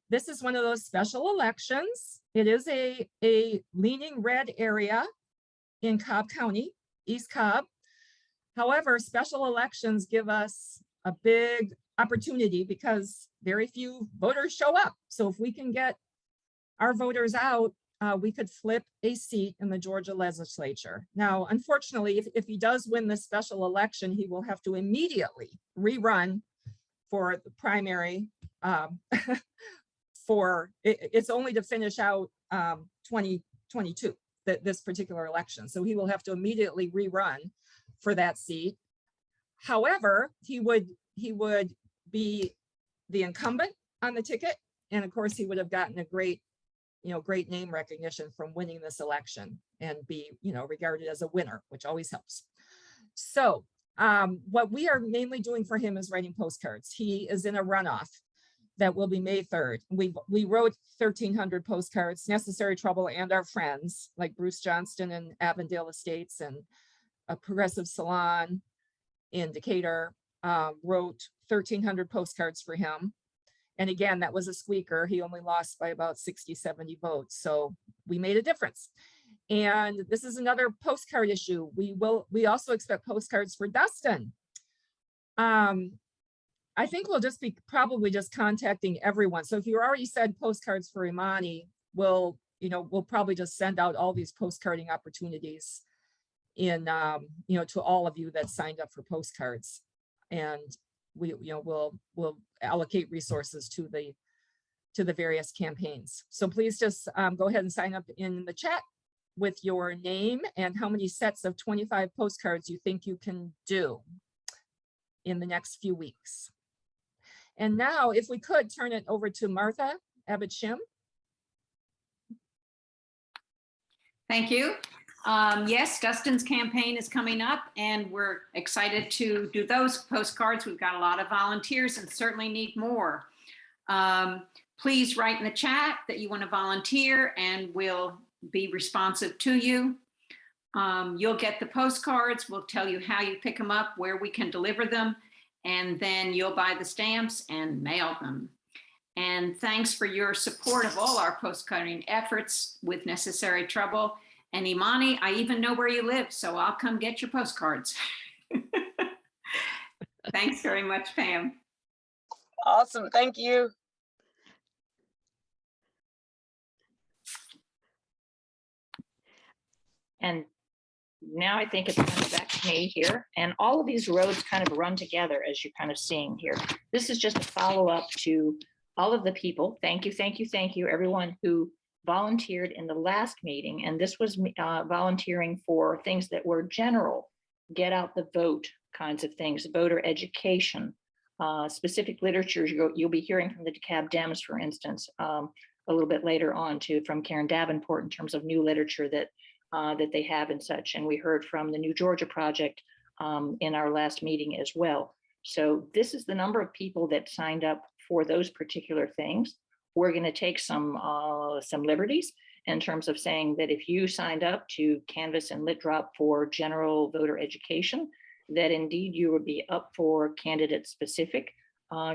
This is one of those special elections. It is a leaning red area in Cobb County, East Cobb. However, special elections give us a big opportunity because very few voters show up. So if we can get our voters out, we could flip a seat in the Georgia legislature. Now, unfortunately, if he does win this special election, he will have to immediately rerun for the primary. It's only to finish out 2022, this particular election. So he will have to immediately rerun for that seat. However, he would be the incumbent on the ticket, and of course he would have gotten a great name recognition from winning this election and be regarded as a winner, which always helps. So what we are mainly doing for him is writing postcards. He is in a runoff that will be May 3rd. We wrote 1,300 postcards. Necessary Trouble and our friends like Bruce Johnston and Avondale Estates and a Progressive Salon in Decatur wrote 1,300 postcards for him. And again, that was a squeaker. He only lost by about 60, 70 votes. So we made a difference. And this is another postcard issue. We also expect postcards for Dustin. I think we'll just be probably just contacting everyone. So if you already said postcards for Imani, we'll probably just send out all these postcarding opportunities in to all of you that signed up for postcards, and we'll allocate resources to the various campaigns. So please just go ahead and sign up in the chat with your name and how many sets of 25 postcards you think you can do in the next few weeks. And now, if we could turn it over to Martha Abbott-Shim. Thank you. Yes, Dustin's campaign is coming up and we're excited to do those postcards. We've got a lot of volunteers and certainly need more. Please write in the chat that you want to volunteer and we'll be responsive to you. You'll get the postcards. We'll tell you how you pick them up, where we can deliver them, and then you'll buy the stamps and mail them. And thanks for your support of all our postcarding efforts with Necessary Trouble. And Imani, I even know where you live, so I'll come get your postcards. Thanks very much, Pam. Awesome, thank you. And now I think it's kind of back to me here. And all of these roads kind of run together, as you're kind of seeing here. This is just a follow-up to all of the people. Thank you, thank you, thank you, everyone who volunteered in the last meeting. And this was volunteering for things that were general, get out the vote kinds of things, voter education, specific literature. You'll be hearing from the DeKalb Dems, for instance, a little bit later on from Karen Davenport in terms of new literature that they have and such. And we heard from the New Georgia Project in our last meeting as well. So this is the number of people that signed up for those particular things. We're going to take some liberties in terms of saying that if you signed up to Canvass and Lit Drop for general voter education, that indeed you would be up for candidate specific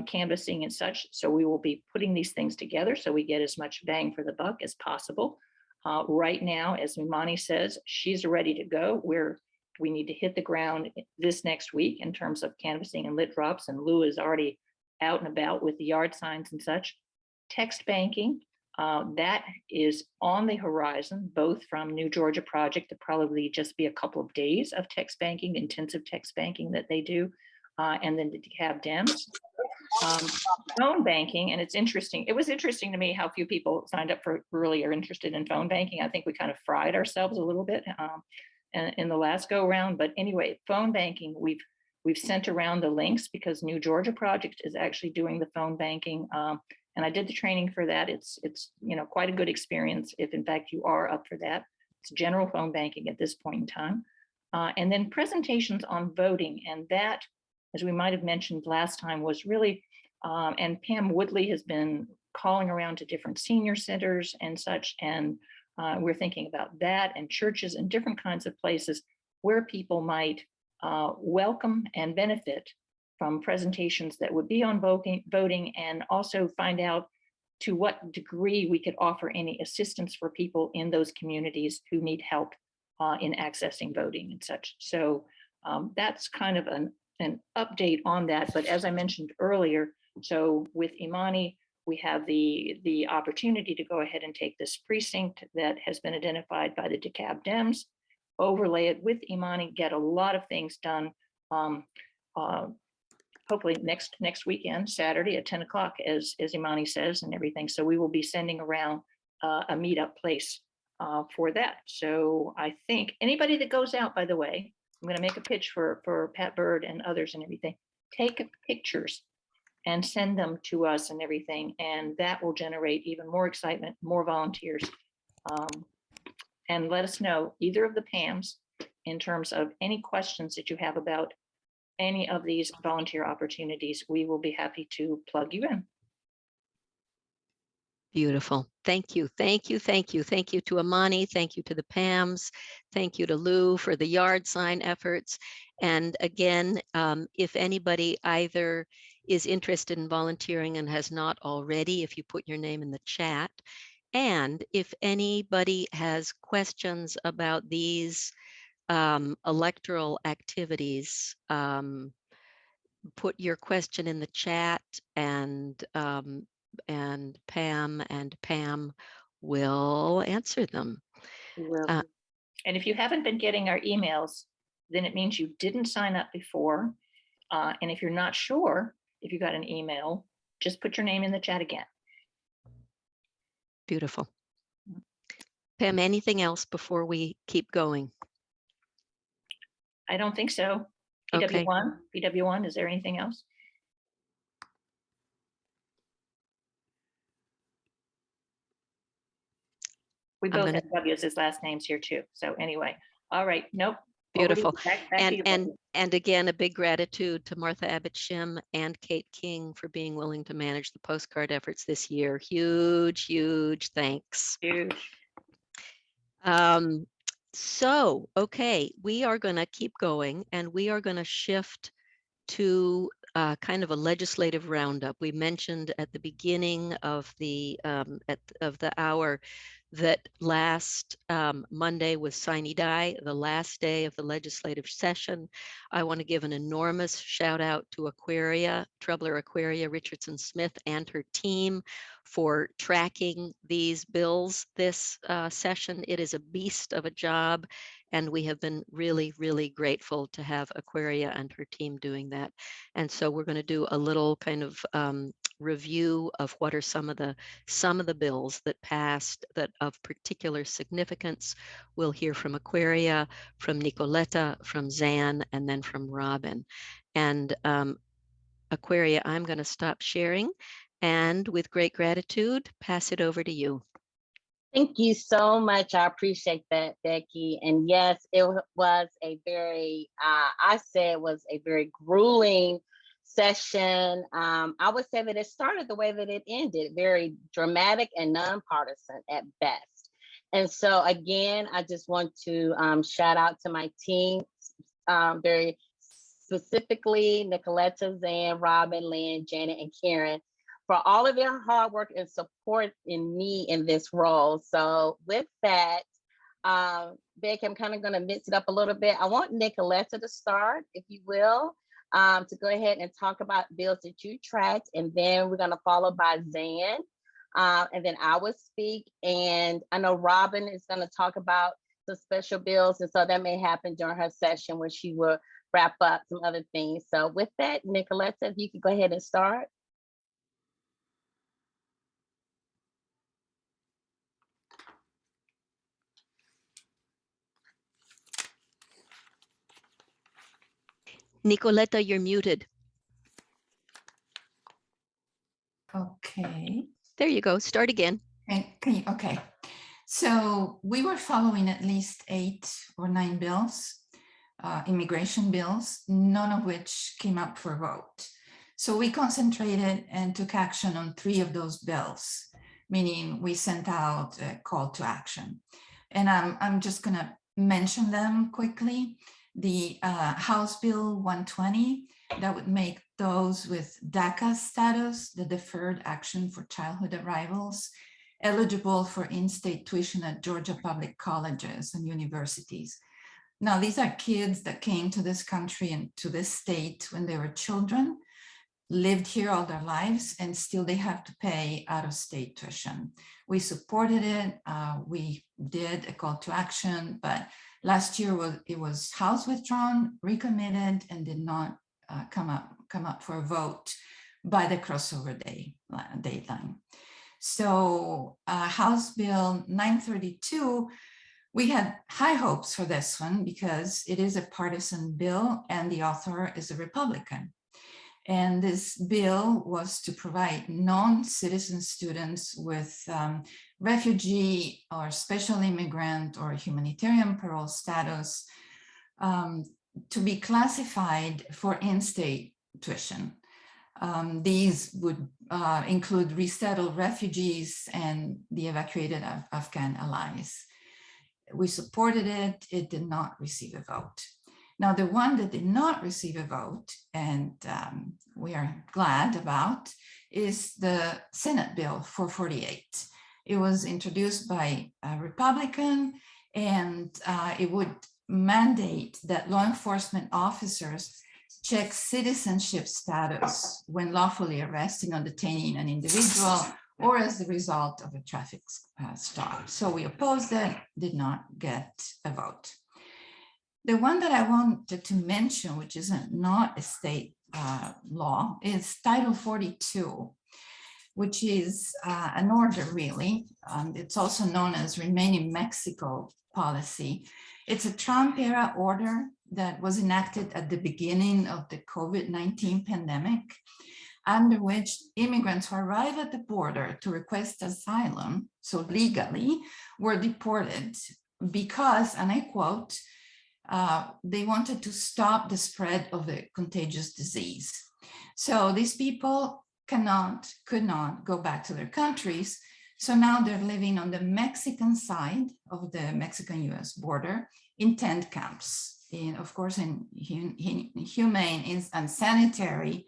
canvassing and such. So we will be putting these things together so we get as much bang for the buck as possible. Right now, as Imani says, she's ready to go. We need to hit the ground this next week in terms of canvassing and lit drops, and Lou is already out and about with the yard signs and such. Text banking, that is on the horizon, both from New Georgia Project. To probably just be a couple of days of text banking, intensive text banking that they do, and then the DeKalb Dems. phone banking, and it's interesting. It was interesting to me how few people signed up for really are interested in phone banking. I think we kind of fried ourselves a little bit in the last go around. But anyway, phone banking, we've sent around the links because New Georgia Project is actually doing the phone banking. And I did the training for that. It's quite a good experience if in fact you are up for that. It's general phone banking at this point in time. And then presentations on voting, and that, as we might have mentioned last time, was really, and Pam Woodley has been calling around to different senior centers and such, and we're thinking about that, and churches and different kinds of places where people might welcome and benefit from presentations that would be on voting, and also find out to what degree we could offer any assistance for people in those communities who need help in accessing voting and such. So that's kind of an update on that. But as I mentioned earlier, so with Imani, we have the opportunity to go ahead and take this precinct that has been identified by the DeKalb Dems, overlay it with Imani, get a lot of things done. Hopefully next weekend, Saturday at 10 o'clock, as Imani says, and everything. So we will be sending around a meetup place for that. So I think anybody that goes out, by the way, I'm going to make a pitch for Pat Bird and others and everything. Take pictures and send them to us and everything, and that will generate even more excitement, more volunteers. And let us know, either of the PAMs, in terms of any questions that you have about any of these volunteer opportunities. We will be happy to plug you in. Beautiful. Thank you. Thank you. Thank you. Thank you to Imani. Thank you to the PAMs. Thank you to Lou for the yard sign efforts. And again, if anybody either is interested in volunteering and has not already, if you put your name in the chat, and if anybody has questions about these electoral activities, put your question in the chat, and Pam will answer them. And if you haven't been getting our emails, then it means you didn't sign up before. And if you're not sure if you got an email, just put your name in the chat again. Beautiful. Pam, anything else before we keep going? I don't think so. Okay. PW1, is there anything else? We both have W's as last names here too. So anyway, all right, nope. Beautiful. Back to you, And again, a big gratitude to Martha Abbott Shim and Kate King for being willing to manage the postcard efforts this year. Huge, huge thanks. Huge. So, okay, we are going to keep going, and we are going to shift to kind of a legislative roundup. We mentioned at the beginning of the hour that last Monday was Sine Die, the last day of the legislative session. I want to give an enormous shout out to Trebler Aquaria Richardson Smith and her team for tracking these bills this session. It is a beast of a job, and we have been really, really grateful to have Aquaria and her team doing that. And so we're going to do a little kind of review of what are some of the bills that passed that of particular significance. We'll hear from Aquaria, from Nicoletta, from Zan, and then from Robin. And Aquaria, I'm going to stop sharing, and with great gratitude, pass it over to you. Thank you so much. I appreciate that, Becky. And yes, it was a very, I say it was a very grueling session. I would say that it started the way that it ended, very dramatic and nonpartisan at best. And so again, I just want to shout out to my team, very specifically Nicoletta, Zan, Robin, Lynn, Janet, and Karen, for all of your hard work and support in me in this role. So with that, Becky, I'm kind of going to mix it up a little bit. I want Nicoletta to start, if you will, to go ahead and talk about bills that you tracked, and then we're going to follow by Zan, and then I will speak. And I know Robin is going to talk about the special bills, and so that may happen during her session when she will wrap up some other things. So with that, Nicoletta, if you could go ahead and start. Nicoletta, you're muted. Okay. There you go. Start again. Can you, okay. So we were following at least 8 or 9 bills, immigration bills, none of which came up for a vote. So we concentrated and took action on 3 of those bills, meaning we sent out a call to action. And I'm just gonna mention them quickly. The House Bill 120, that would make those with DACA status, the Deferred Action for Childhood Arrivals, eligible for in-state tuition at Georgia public colleges and universities. Now, these are kids that came to this country and to this state when they were children, lived here all their lives, and still they have to pay out-of-state tuition. We supported it. We did a call to action, but last year it was House withdrawn, recommitted, and did not come up for a vote by the crossover deadline. So House Bill 932, we had high hopes for this one because it is a partisan bill and the author is a Republican. And this bill was to provide non-citizen students with refugee or special immigrant or humanitarian parole status to be classified for in-state tuition. These would include resettled refugees and the evacuated Afghan allies. We supported it. It did not receive a vote. Now, the one that did not receive a vote, and we are glad about, is the Senate Bill 448. It was introduced by a Republican, and it would mandate that law enforcement officers check citizenship status when lawfully arresting or detaining an individual or as the result of a traffic stop. So we opposed it, did not get a vote. The one that I wanted to mention, which is not a state law, is Title 42, which is an order really. It's also known as Remain in Mexico policy. It's a Trump era order that was enacted at the beginning of the COVID-19 pandemic, under which immigrants who arrive at the border to request asylum, so legally, were deported because, and I quote, they wanted to stop the spread of the contagious disease. So these people could not go back to their countries. So now they're living on the Mexican side of the Mexican-US border in tent camps, of course, in inhumane, unsanitary,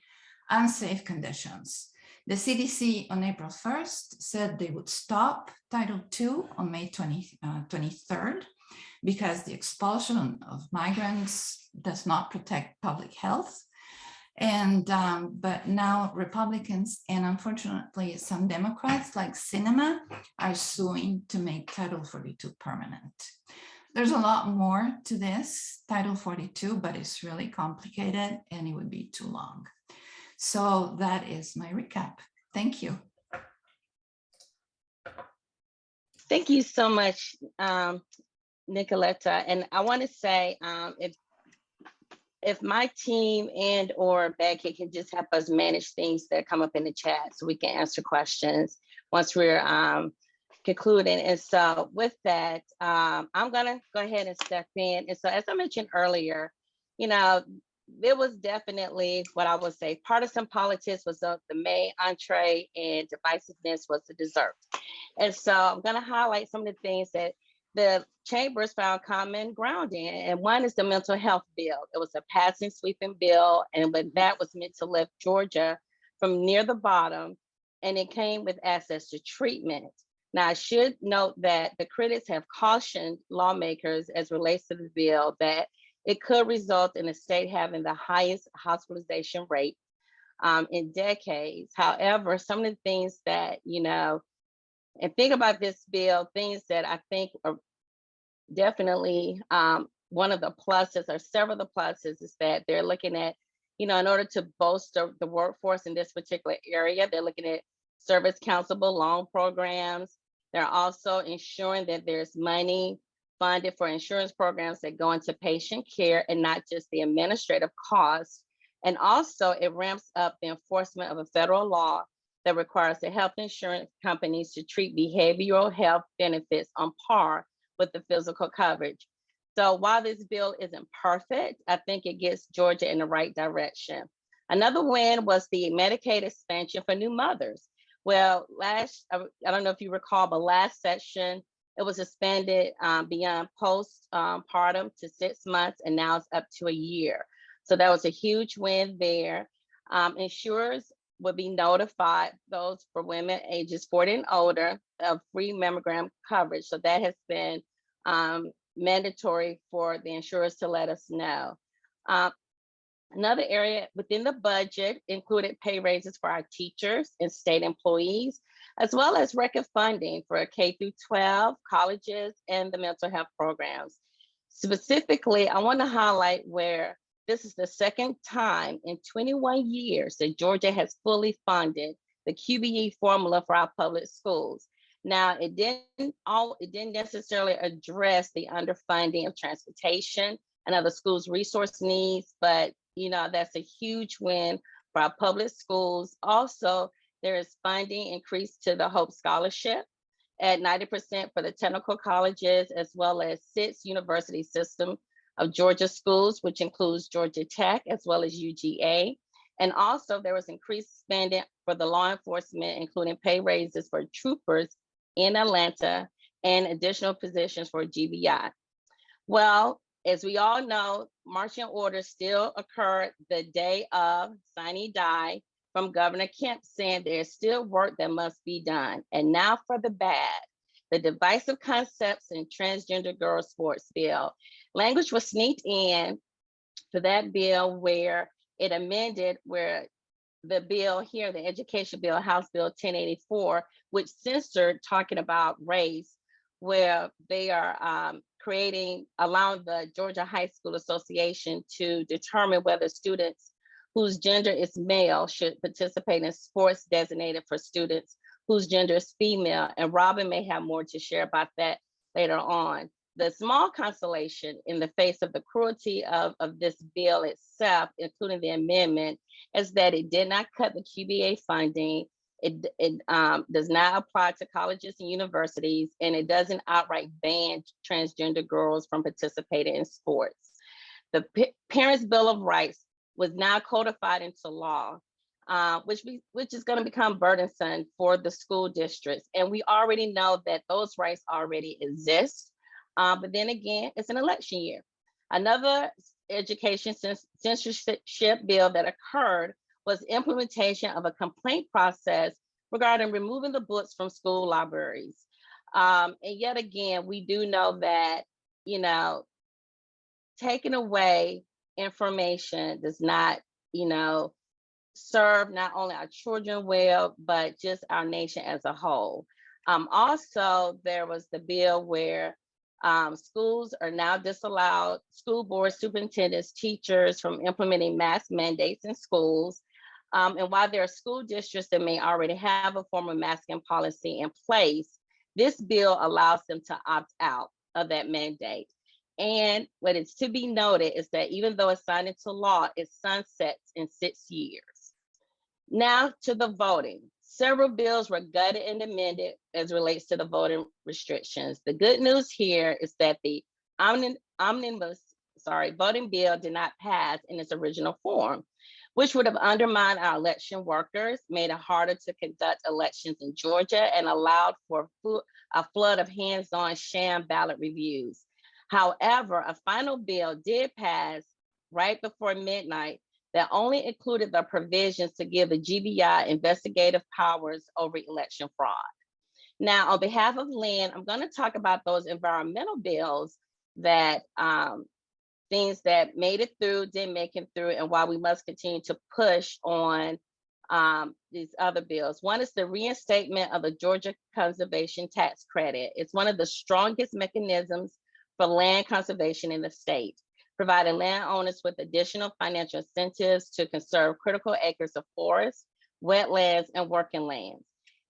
unsafe conditions. The CDC on April 1st said they would stop Title II on May 23rd because the expulsion of migrants does not protect public health. And but now Republicans and unfortunately some Democrats like Sinema are suing to make Title 42 permanent. There's a lot more to this Title 42, but it's really complicated and it would be too long. So that is my recap. Thank you. Thank you so much, Nicoletta. And I want to say, if my team and or Becky can just help us manage things that come up in the chat so we can answer questions once we're concluding. And so with that, I'm gonna go ahead and step in. And so as I mentioned earlier, you know, there was definitely what I would say partisan politics was the main entree and divisiveness was the dessert. And so I'm gonna highlight some of the things that the chambers found common ground in, and one is the mental health bill. It was a passing sweeping bill, and but that was meant to lift Georgia from near the bottom, and it came with access to treatment. Now, I should note that the critics have cautioned lawmakers as relates to the bill that it could result in the state having the highest hospitalization rate in decades. However, some of the things that, you know, and think about this bill, things that I think are definitely one of the pluses or several of the pluses is that they're looking at, you know, in order to bolster the workforce in this particular area, they're looking at service counsel loan programs. They're also ensuring that there's money funded for insurance programs that go into patient care and not just the administrative costs. And also it ramps up the enforcement of a federal law that requires the health insurance companies to treat behavioral health benefits on par with the physical coverage. So while this bill isn't perfect, I think it gets Georgia in the right direction. Another win was the Medicaid expansion for new mothers. Well, I don't know if you recall, but last session, it was expanded beyond postpartum to 6 months, and now it's up to a year. So that was a huge win there. Insurers will be notified, those for women ages 40 and older, of free mammogram coverage. So that has been mandatory for the insurers to let us know. Another area within the budget included pay raises for our teachers and state employees, as well as record funding for K through 12, colleges, and the mental health programs. Specifically, I want to highlight where this is the second time in 21 years that Georgia has fully funded the QBE formula for our public schools. Now, it didn't necessarily address the underfunding of transportation and other schools' resource needs, but that's a huge win for our public schools. Also, there is funding increased to the Hope Scholarship at 90% for the technical colleges, as well as 6 university system of Georgia schools, which includes Georgia Tech, as well as UGA. And also there was increased spending for the law enforcement, including pay raises for troopers in Atlanta and additional positions for GBI. Well, as we all know, marching orders still occurred the day of sine die from Governor Kemp, saying there's still work that must be done. And now for the bad, the divisive concepts in transgender girls sports bill. Language was sneaked in for that bill where it amended where the bill here, the education bill, House Bill 1084, which censored talking about race, where they are allowing the Georgia High School Association to determine whether students whose gender is male should participate in sports designated for students whose gender is female. And Robin may have more to share about that later on. The small consolation in the face of the cruelty of this bill itself, including the amendment, is that it did not cut the QBA funding. It does not apply to colleges and universities, and it doesn't outright ban transgender girls from participating in sports. The Parents' Bill of Rights was now codified into law, which is going to become burdensome for the school districts. And we already know that those rights already exist. But then again, it's an election year. Another education censorship bill that occurred was implementation of a complaint process regarding removing the books from school libraries. And yet again, we do know that, taking away information does not, serve not only our children well, but just our nation as a whole. Also, there was the bill where schools are now disallowed, school board superintendents, teachers from implementing mask mandates in schools. And while there are school districts that may already have a form of masking policy in place, this bill allows them to opt out of that mandate. And what is to be noted is that even though it's signed into law, it sunsets in 6 years. Now to the voting. Several bills were gutted and amended as relates to the voting restrictions. The good news here is that the omnibus voting bill did not pass in its original form, which would have undermined our election workers, made it harder to conduct elections in Georgia, and allowed for a flood of hands-on sham ballot reviews. However, a final bill did pass right before midnight that only included the provisions to give the GBI investigative powers over election fraud. Now, on behalf of Lynn, I'm going to talk about those environmental bills that things that made it through, didn't make it through, and why we must continue to push on these other bills. One is the reinstatement of the Georgia Conservation Tax Credit. It's one of the strongest mechanisms for land conservation in the state, providing landowners with additional financial incentives to conserve critical acres of forests, wetlands, and working lands.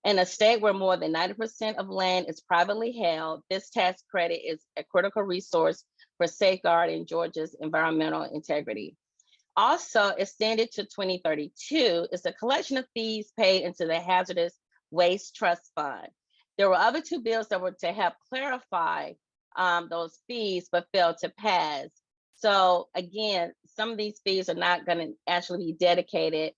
In a state where more than 90% of land is privately held, this tax credit is a critical resource for safeguarding Georgia's environmental integrity. Also extended to 2032 is a collection of fees paid into the Hazardous Waste Trust Fund. There were other two bills that were to help clarify those fees, but failed to pass. So again, some of these fees are not going to actually be dedicated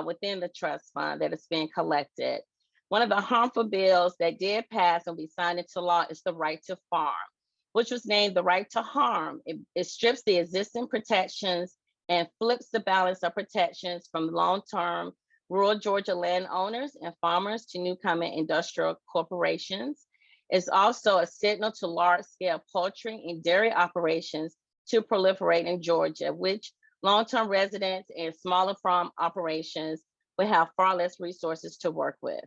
within the trust fund that is being collected. One of the harmful bills that did pass and be signed into law is the right to farm, which was named the right to harm. It strips the existing protections and flips the balance of protections from long-term rural Georgia landowners and farmers to newcomer industrial corporations. It's also a signal to large-scale poultry and dairy operations to proliferate in Georgia, which long-term residents and smaller farm operations will have far less resources to work with.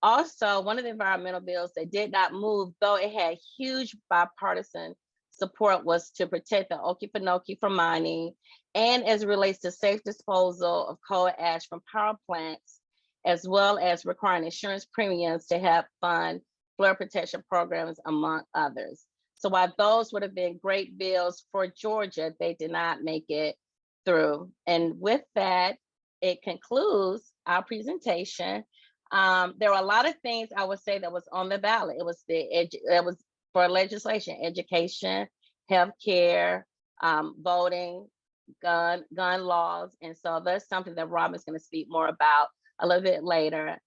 Also, one of the environmental bills that did not move, though it had huge bipartisan support, was to protect the Okefenokee from mining, and as it relates to safe disposal of coal ash from power plants, as well as requiring insurance premiums to help fund flood protection programs, among others. So while those would have been great bills for Georgia, they did not make it through. And with that, it concludes our presentation. There were a lot of things I would say that was on the ballot. It was for legislation, education, healthcare, voting, gun laws. And so that's something that Robin's going to speak more about a little bit later.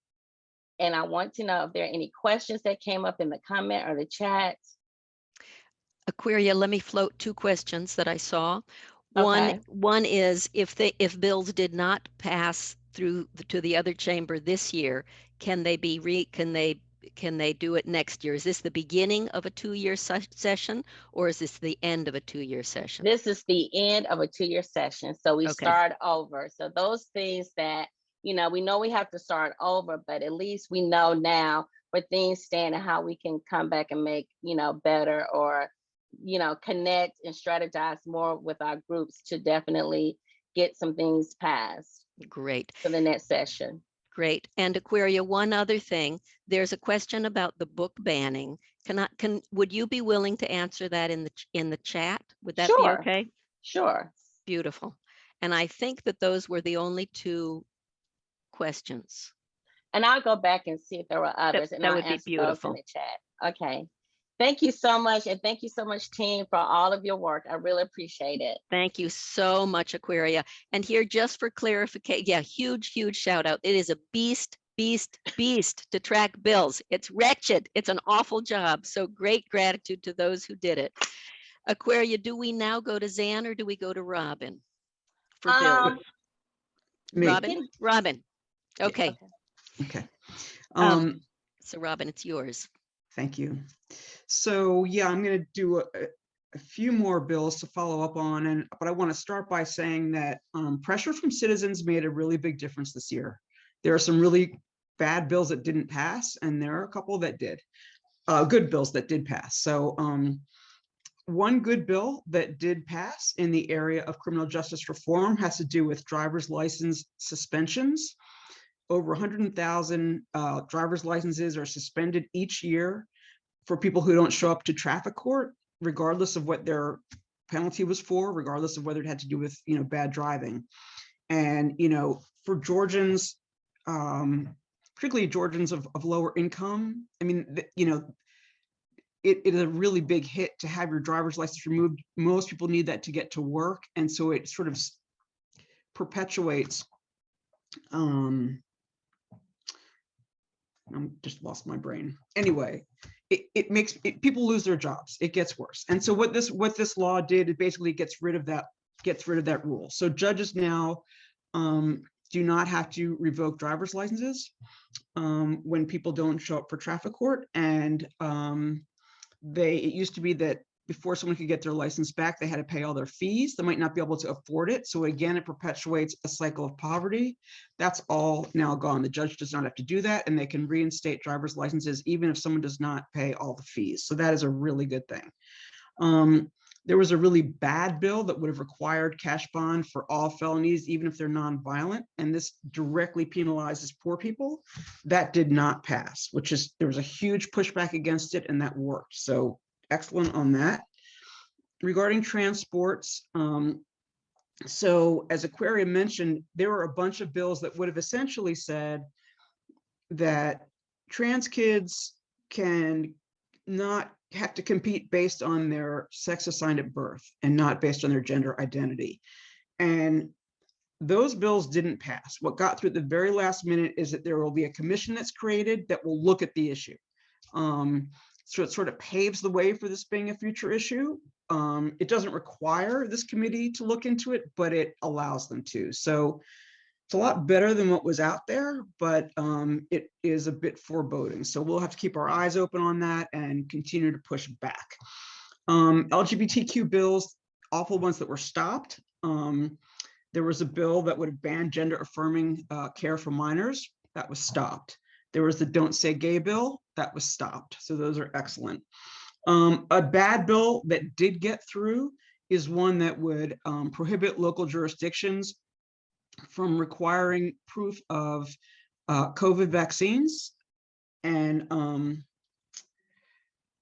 And I want to know if there are any questions that came up in the comment or the chat. Aquaria, let me float two questions that I saw. Okay. One is if bills did not pass through to the other chamber this year, can they do it next year? Is this the beginning of a 2-year session, or is this the end of a 2-year session? This is the end of a 2-year session. So we Okay. start over. So those things that, we know we have to start over, but at least we know now where things stand and how we can come back and make, better, or, connect and strategize more with our groups to definitely get some things passed. Great. For the next session. Great. And Aquaria, one other thing, there's a question about the book banning. Would you be willing to answer that in the chat? Would that Sure. be okay? Sure. Beautiful. And I think that those were the only two questions. And I'll go back and see if there were others. That I'll would be answer those beautiful. in the chat. Okay. Thank you so much. And thank you so much, team, for all of your work. I really appreciate it. Thank you so much, Aquaria. And here, just for clarification, huge shout out. It is a beast to track bills. It's wretched. It's an awful job. So great gratitude to those who did it. Aquaria, do we now go to Zan or do we go to Robin for bills? Me. Robin. Okay. Okay. So Robin, it's yours. Thank you. So yeah, I'm going to do a few more bills to follow up on, but I want to start by saying that pressure from citizens made a really big difference this year. There are some really bad bills that didn't pass, and there are a couple that did. Good bills that did pass. So one good bill that did pass in the area of criminal justice reform has to do with driver's license suspensions. Over 100,000 driver's licenses are suspended each year for people who don't show up to traffic court, regardless of what their penalty was for, regardless of whether it had to do with bad driving. And for Georgians, particularly Georgians of lower income, I mean, it is a really big hit to have your driver's license removed. Most people need that to get to work, and so it sort of perpetuates. I'm just lost my brain. Anyway, it makes people lose their jobs. It gets worse. And so what this law did, it basically gets rid of that rule. So judges now do not have to revoke driver's licenses when people don't show up for traffic court. And it used to be that before someone could get their license back, they had to pay all their fees. They might not be able to afford it. So again, it perpetuates a cycle of poverty. That's all now gone. The judge does not have to do that, and they can reinstate driver's licenses even if someone does not pay all the fees. So that is a really good thing. There was a really bad bill that would have required cash bond for all felonies, even if they're nonviolent, and this directly penalizes poor people. That did not pass, there was a huge pushback against it, and that worked. So excellent on that. Regarding transports, so as Aquaria mentioned, there were a bunch of bills that would have essentially said that trans kids can not have to compete based on their sex assigned at birth and not based on their gender identity. And those bills didn't pass. What got through at the very last minute is that there will be a commission that's created that will look at the issue. So it sort of paves the way for this being a future issue. It doesn't require this committee to look into it, but it allows them to. So it's a lot better than what was out there, but it is a bit foreboding. So we'll have to keep our eyes open on that and continue to push back. LGBTQ bills, awful ones that were stopped. There was a bill that would have banned gender affirming care for minors. That was stopped. There was the Don't Say Gay bill that was stopped. So those are excellent. A bad bill that did get through is one that would prohibit local jurisdictions from requiring proof of COVID vaccines and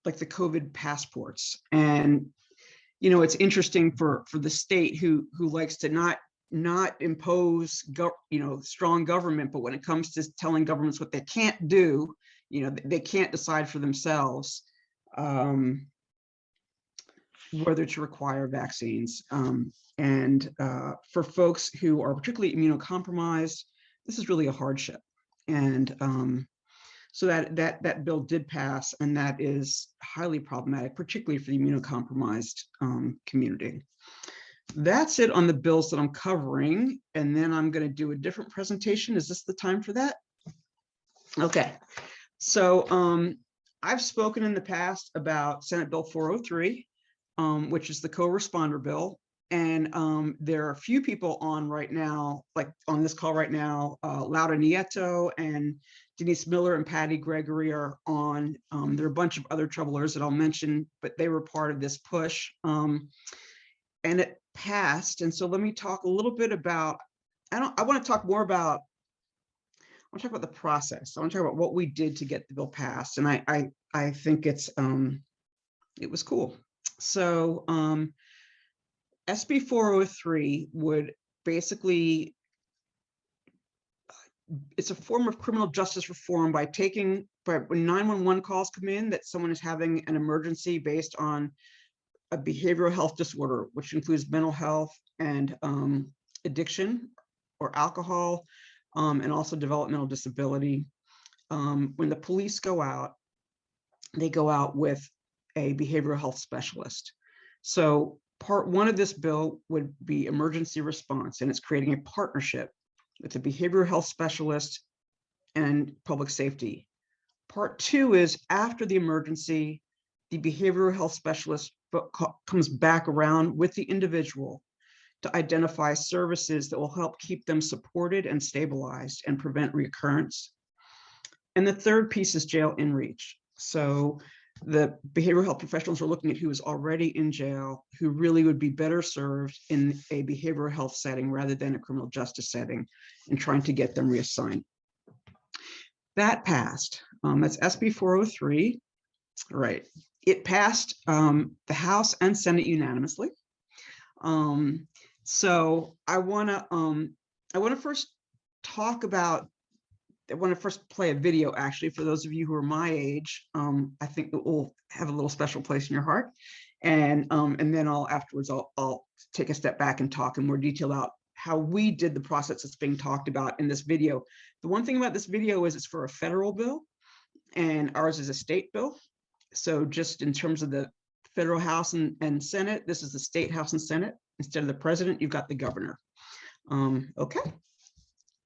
like the COVID passports. And, you know, it's interesting for the state who likes to not impose, strong government, but when it comes to telling governments what they can't do, they can't decide for themselves whether to require vaccines. And for folks who are particularly immunocompromised, this is really a hardship. And so that bill did pass, and that is highly problematic, particularly for the immunocompromised community. That's it on the bills that I'm covering. And then I'm going to do a different presentation. Is this the time for that? Okay. So I've spoken in the past about Senate Bill 403, which is the co-responder bill. And there are a few people on right now, like on this call right now, Laura Nieto and Denise Miller and Patty Gregory are on. There are a bunch of other troublers that I'll mention, but they were part of this push. And it passed. And so let me talk a little bit about, I want to talk about the process. I want to talk about what we did to get the bill passed. And I think it was cool. So SB 403 would basically, it's a form of criminal justice reform by when 911 calls come in that someone is having an emergency based on a behavioral health disorder, which includes mental health and addiction or alcohol, and also developmental disability. When the police go out, they go out with a behavioral health specialist. So part one of this bill would be emergency response, and it's creating a partnership with the behavioral health specialist and public safety. Part two is after the emergency, the behavioral health specialist comes back around with the individual to identify services that will help keep them supported and stabilized and prevent recurrence. And the third piece is jail in reach. So the behavioral health professionals are looking at who is already in jail, who really would be better served in a behavioral health setting rather than a criminal justice setting, and trying to get them reassigned. That passed. That's SB 403. Right. It passed the House and Senate unanimously. So I want to first talk about, I want to first play a video, actually, for those of you who are my age. I think it will have a little special place in your heart. And then afterwards, I'll take a step back and talk in more detail about how we did the process that's being talked about in this video. The one thing about this video is it's for a federal bill, and ours is a state bill. So just in terms of the federal House and Senate, this is the state House and Senate. Instead of the president, you've got the governor. Okay,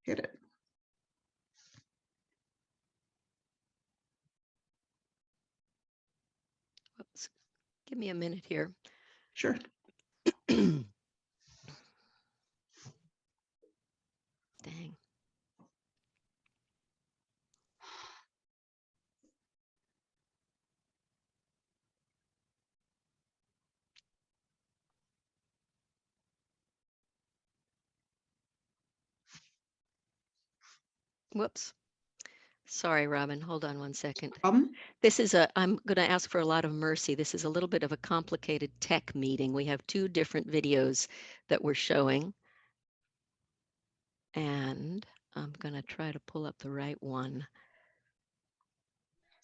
hit it. Whoops. Give me a minute here. Sure. Dang. Whoops. Sorry, Robin. Hold on one second. This is I'm going to ask for a lot of mercy. This is a little bit of a complicated tech meeting. We have two different videos that we're showing. And I'm going to try to pull up the right one.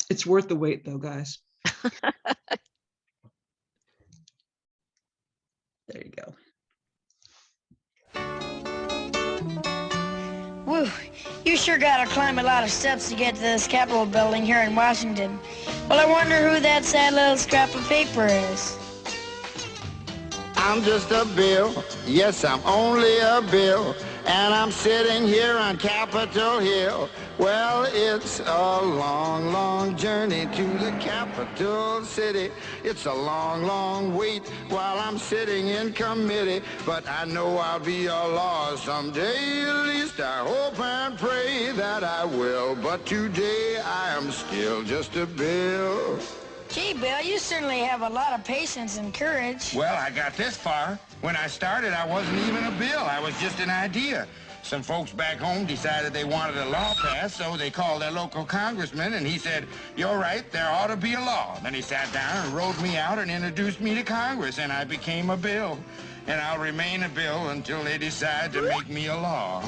It's worth the wait though, guys. There you go. Woo, you sure gotta climb a lot of steps to get to this Capitol building here in Washington. Well, I wonder who that sad little scrap of paper is. I'm just a bill, yes, I'm only a bill, and I'm sitting here on Capitol Hill. Well, it's a long, long journey to the capital city. It's a long, long wait while I'm sitting in committee, but I know I'll be a law someday. At least I hope and pray that I will, but today I am still just a bill. Gee, Bill, you certainly have a lot of patience and courage. Well, I got this far. When I started, I wasn't even a bill. I was just an idea. Some folks back home decided they wanted a law passed, so they called their local congressman, and he said, "You're right, there ought to be a law." Then he sat down and wrote me out and introduced me to Congress, and I became a bill. And I'll remain a bill until they decide to make me a law.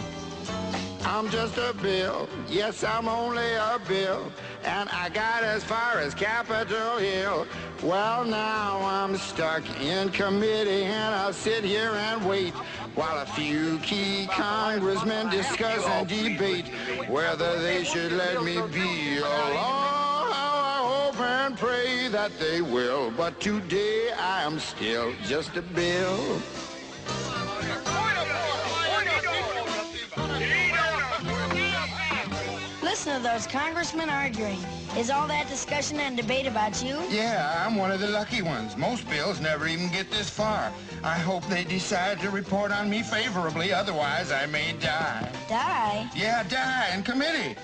I'm just a bill, yes, I'm only a bill, and I got as far as Capitol Hill. Well, now I'm stuck in committee, and I'll sit here and wait while a few key congressmen discuss and debate whether they should let me be a law. I hope and pray that they will, but today I am still just a bill. Listen to those congressmen arguing. Is all that discussion and debate about you? Yeah, I'm one of the lucky ones. Most bills never even get this far. I hope they decide to report on me favorably, otherwise I may die. Die? Yeah, die in committee.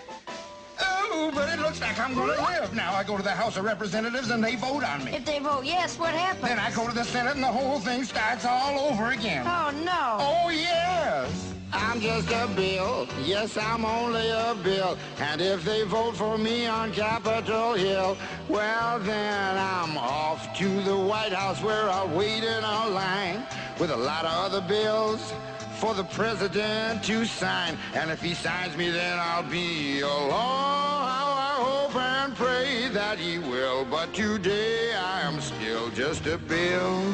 Oh, but it looks like I'm going to live. Now I go to the House of Representatives and they vote on me. If they vote yes, what happens? Then I go to the Senate and the whole thing starts all over again. Oh, no. Oh, yes. I'm just a bill. Yes, I'm only a bill. And if they vote for me on Capitol Hill, well, then I'm off to the White House where I'll wait in a line with a lot of other bills for the president to sign. And if he signs me, then I'll be a law. How I hope and pray that he will. But today I am still just a bill.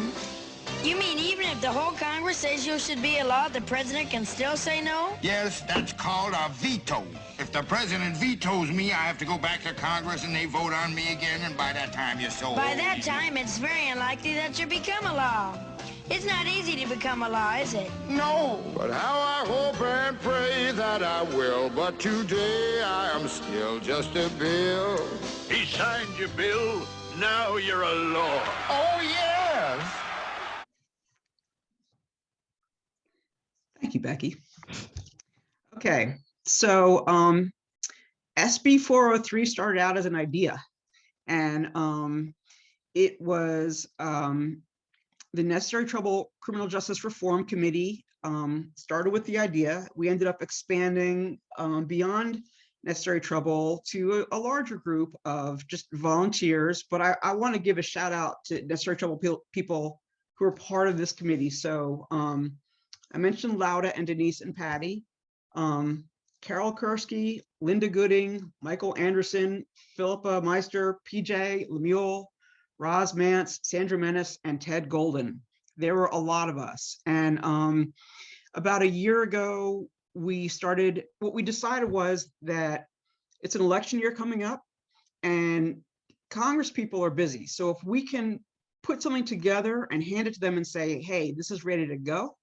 You mean even if the whole Congress says you should be a law, the president can still say no? Yes, that's called a veto. If the president vetoes me, I have to go back to Congress and they vote on me again, and by that time you're so By old. that time, it's very unlikely that you'll become a law. It's not easy to become a law, is it? No, but how I hope and pray that I will. But today I am still just a bill. He signed your bill. Now you're a law. Oh, yes. Thank you, Becky. Okay, so SB 403 started out as an idea, and it was the Necessary Trouble Criminal Justice Reform Committee started with the idea. We ended up expanding beyond Necessary Trouble to a larger group of just volunteers, but I want to give a shout out to Necessary Trouble people who are part of this committee. So I mentioned Lauda and Denise and Patty, Carol Kursky, Linda Gooding, Michael Anderson, Philippa Meister, PJ Lemuel, Roz Mance, Sandra Menace, and Ted Golden. There were a lot of us. And about a year ago, what we decided was that it's an election year coming up and Congress people are busy. So if we can put something together and hand it to them and say, hey, this is ready to go,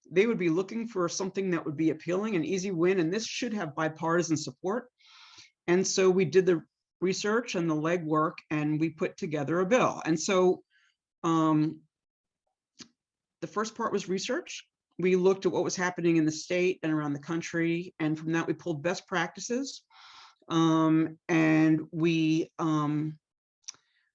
they would be looking for something that would be appealing, an easy win, and this should have bipartisan support. And so we did the research and the legwork, and we put together a bill. And so the first part was research. We looked at what was happening in the state and around the country, and from that we pulled best practices, and we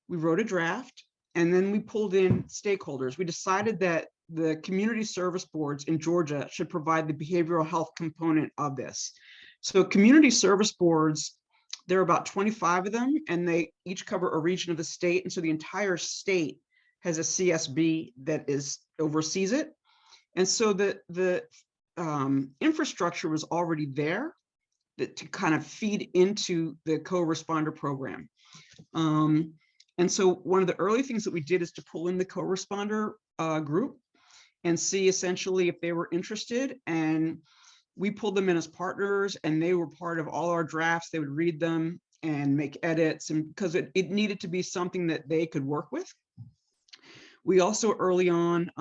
wrote a draft, and then we pulled in stakeholders. We decided that the community service boards in Georgia should provide the behavioral health component of this. So community service boards, there are about 25 of them, and they each cover a region of the state. And so the entire state has a CSB that oversees it. And so the infrastructure was already there to kind of feed into the co-responder program. And so one of the early things that we did is to pull in the co-responder group and see essentially if they were interested. And we pulled them in as partners, and they were part of all our drafts. They would read them and make edits, and because it needed to be something that they could work with. We also early on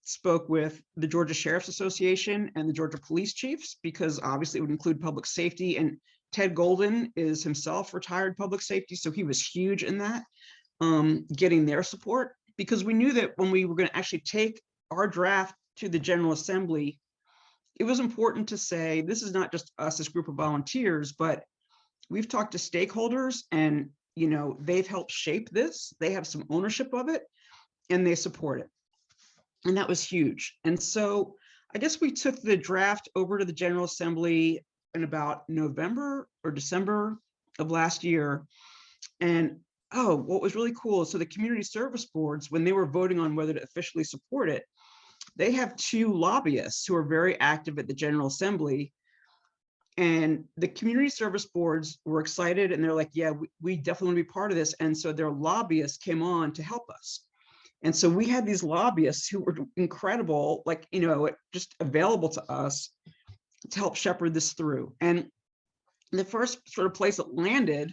spoke with the Georgia Sheriff's Association and the Georgia Police Chiefs, because obviously it would include public safety, and Ted Golden is himself retired public safety, so he was huge in that, getting their support, because we knew that when we were going to actually take our draft to the General Assembly, it was important to say, this is not just us, this group of volunteers, but we've talked to stakeholders, and they've helped shape this. They have some ownership of it, and they support it. And that was huge. And so I guess we took the draft over to the General Assembly in about November or December of last year. And what was really cool, so the community service boards, when they were voting on whether to officially support it, they have 2 lobbyists who are very active at the General Assembly. And the community service boards were excited, and they're like, yeah, we definitely want to be part of this. And so their lobbyists came on to help us. And so we had these lobbyists who were incredible, just available to us to help shepherd this through. And the first sort of place it landed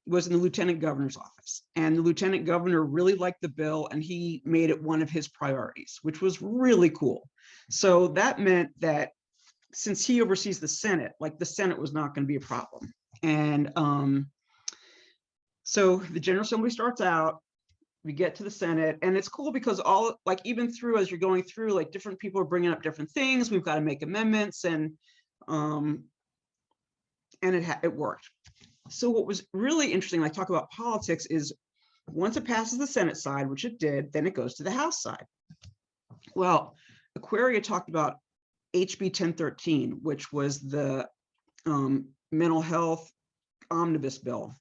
was in the Lieutenant Governor's office. And the Lieutenant Governor really liked the bill, and he made it one of his priorities, which was really cool. So that meant that since he oversees the Senate, the Senate was not going to be a problem. And so the General Assembly starts out, we get to the Senate, and it's cool because even through, as you're going through, different people are bringing up different things. We've got to make amendments, and it worked. So what was really interesting, I talk about politics, is once it passes the Senate side, which it did, then it goes to the House side. Well, Aquaria talked about HB 1013, which was the mental health omnibus bill.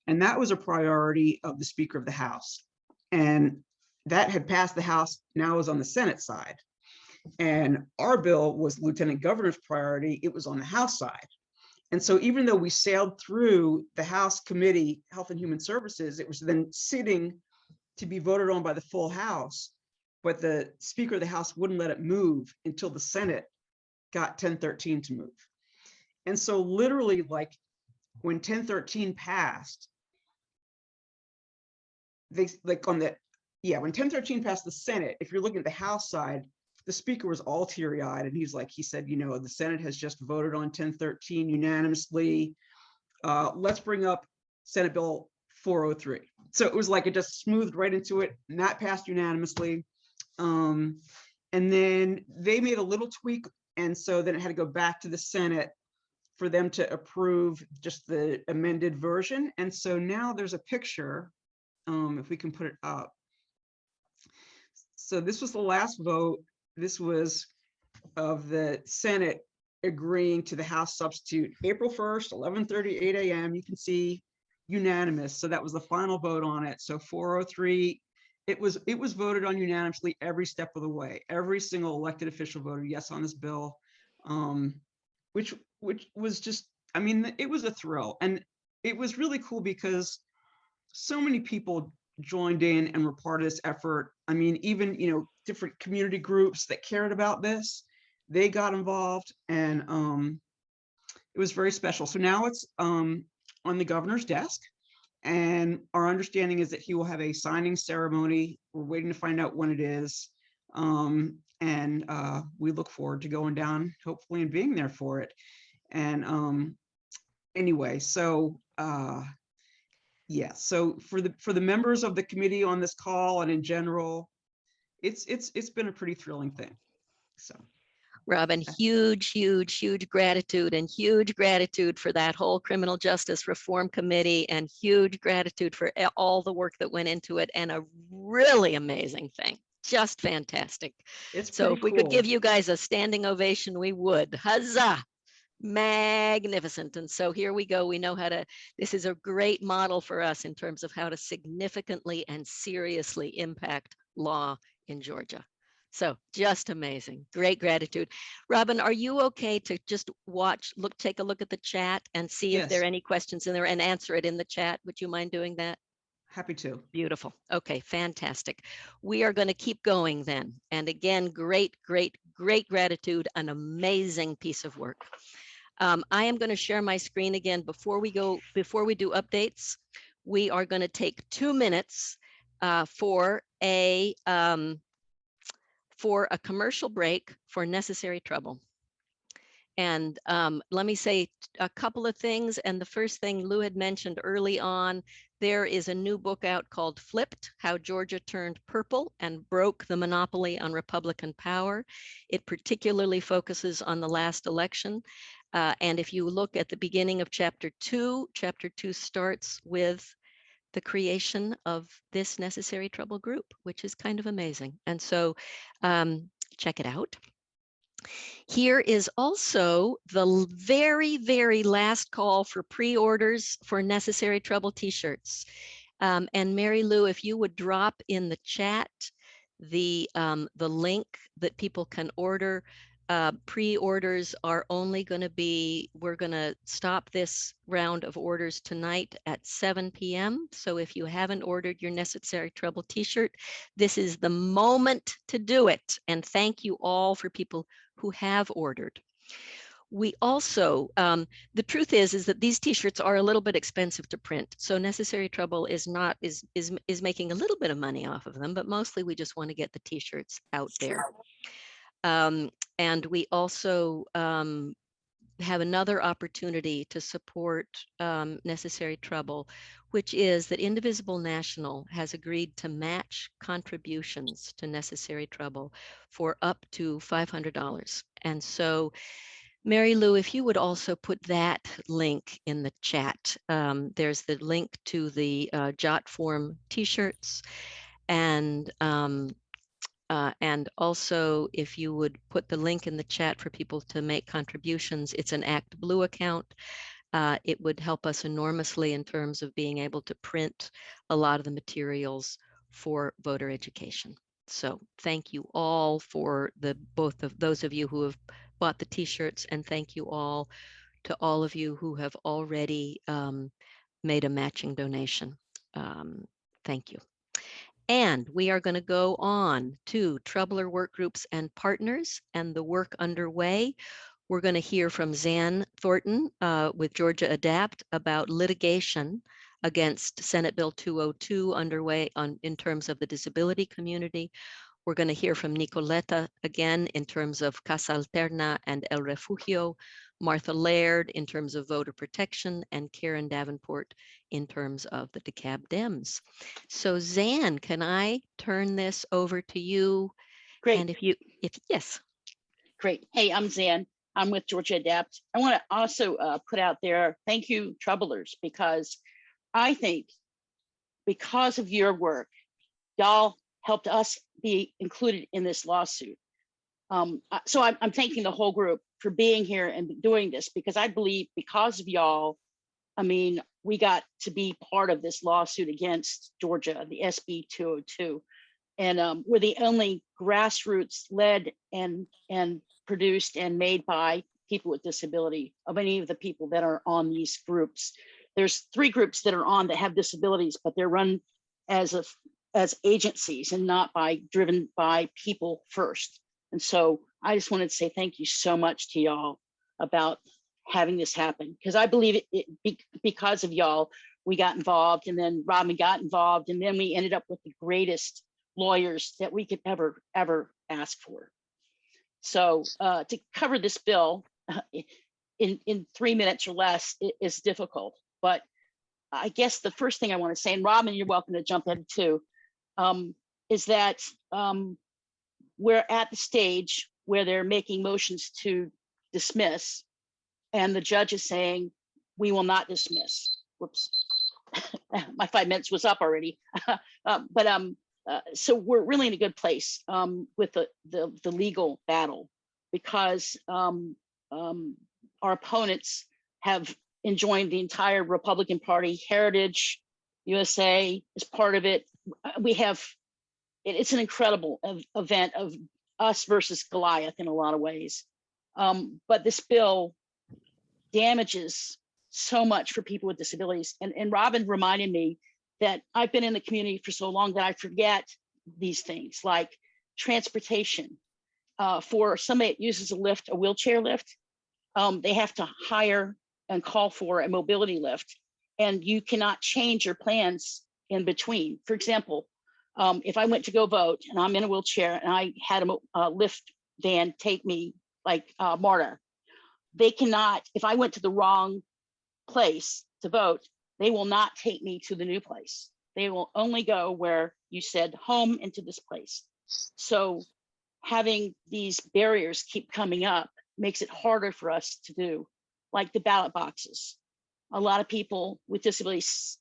And that was a priority of the Speaker of the House. And that had passed the House, now is on the Senate side. And our bill was Lieutenant Governor's priority, it was on the House side. And so even though we sailed through the House Committee, Health and Human Services, it was then sitting to be voted on by the full House, but the Speaker of the House wouldn't let it move until the Senate got 1013 to move. And so literally, when 1013 passed, when 1013 passed the Senate, if you're looking at the House side, the Speaker was all teary-eyed, and he said, the Senate has just voted on 1013 unanimously. Let's bring up Senate Bill 403. So it was it just smoothed right into it, and that passed unanimously. And then they made a little tweak, and so then it had to go back to the Senate for them to approve just the amended version. And so now there's a picture, if we can put it up. So this was the last vote. This was of the Senate agreeing to the House substitute, April 1st, 11:30, 8 a.m. You can see unanimous. So that was the final vote on it. So 403, it was voted on unanimously every step of the way. Every single elected official voted yes on this bill, which was just, it was a thrill. And it was really cool because so many people joined in and were part of this effort. Even, different community groups that cared about this, they got involved, and it was very special. So now it's on the governor's desk, and our understanding is that he will have a signing ceremony. We're waiting to find out when it is. And we look forward to going down, hopefully, and being there for it. And anyway, so yeah, so for the members of the committee on this call and in general, it's been a pretty thrilling thing. So Robin, huge gratitude, and huge gratitude for that whole Criminal Justice Reform Committee, and huge gratitude for all the work that went into it, and a really amazing thing. Just fantastic. So if we could give you guys a standing ovation, we would. Huzzah. Magnificent. And so here we go. We know how to, this is a great model for us in terms of how to significantly and seriously impact law in Georgia. So just amazing. Great gratitude. Robin, are you okay to just take a look at the chat and see if there are Yes. any questions in there and answer it in the chat? Would you mind doing that? Happy to. Beautiful. Okay, fantastic. We are going to keep going then. And again, great gratitude, an amazing piece of work. I am going to share my screen again before we do updates. We are going to take 2 minutes for a commercial break for necessary trouble. And let me say a couple of things. And the first thing Lou had mentioned early on, there is a new book out called Flipped: How Georgia Turned Purple and Broke the Monopoly on Republican Power. It particularly focuses on the last election. And if you look at the beginning of chapter 2 starts with the creation of this necessary trouble group, which is kind of amazing. And so check it out. Here is also the very last call for pre-orders for Necessary Trouble t-shirts. And Mary Lou, if you would drop in the chat the link that people can order. Pre-orders are only going to be, we're going to stop this round of orders tonight at 7 p.m. So if you haven't ordered your Necessary Trouble t-shirt, this is the moment to do it. And thank you all for people who have ordered. We also, the truth is that these t-shirts are a little bit expensive to print. So Necessary Trouble is making a little bit of money off of them, but mostly we just want to get the t-shirts out there. And we also have another opportunity to support Necessary Trouble, which is that Indivisible National has agreed to match contributions to Necessary Trouble for up to $500. And so, Mary Lou, if you would also put that link in the chat. There's the link to the JotForm t-shirts, and also, if you would put the link in the chat for people to make contributions, it's an ActBlue account. It would help us enormously in terms of being able to print a lot of the materials for voter education. So thank you all for both of those of you who have bought the t-shirts, and thank you all to all of you who have already made a matching donation. Thank you. And we are going to go on to Troubler work groups and partners and the work underway. We're going to hear from Zan Thornton with Georgia Adapt about litigation against Senate Bill 202 underway in terms of the disability community. We're going to hear from Nicoleta again in terms of Casa Alterna and El Refugio, Martha Laird in terms of voter protection, and Karen Davenport in terms of the DeKalb Dems. So Zan, can I turn this over to you? Great. And yes. Great. Hey, I'm Zan. I'm with Georgia Adapt. I want to also put out there, thank you, Troublers, because I think because of your work, y'all helped us be included in this lawsuit. So I'm thanking the whole group for being here and doing this, because I believe because of y'all, I mean, we got to be part of this lawsuit against Georgia, the SB 202. And we're the only grassroots led and produced and made by people with disability of any of the people that are on these groups. There's 3 groups that are on that have disabilities, but they're run as agencies and not driven by people first. And so I just wanted to say thank you so much to y'all about having this happen, because I believe because of y'all, we got involved, and then Robin got involved, and then we ended up with the greatest lawyers that we could ever ask for. So to cover this bill in 3 minutes or less is difficult, but I guess the first thing I want to say, and Robin, you're welcome to jump in too, is that we're at the stage where they're making motions to dismiss, and the judge is saying, we will not dismiss. Whoops, my 5 minutes was up already. So we're really in a good place with the legal battle, because our opponents have enjoined the entire Republican Party. Heritage USA is part of it. We have, it's an incredible event of us versus Goliath in a lot of ways. But this bill damages so much for people with disabilities. And Robin reminded me that I've been in the community for so long that I forget these things like transportation. For somebody that uses a lift, a wheelchair lift, they have to hire and call for a mobility lift, and you cannot change your plans in between. For example, if I went to go vote and I'm in a wheelchair and I had a lift van take me like MARTA, they cannot, if I went to the wrong place to vote, they will not take me to the new place. They will only go where you said home into this place. So having these barriers keep coming up makes it harder for us to do, like the ballot boxes. A lot of people with disabilities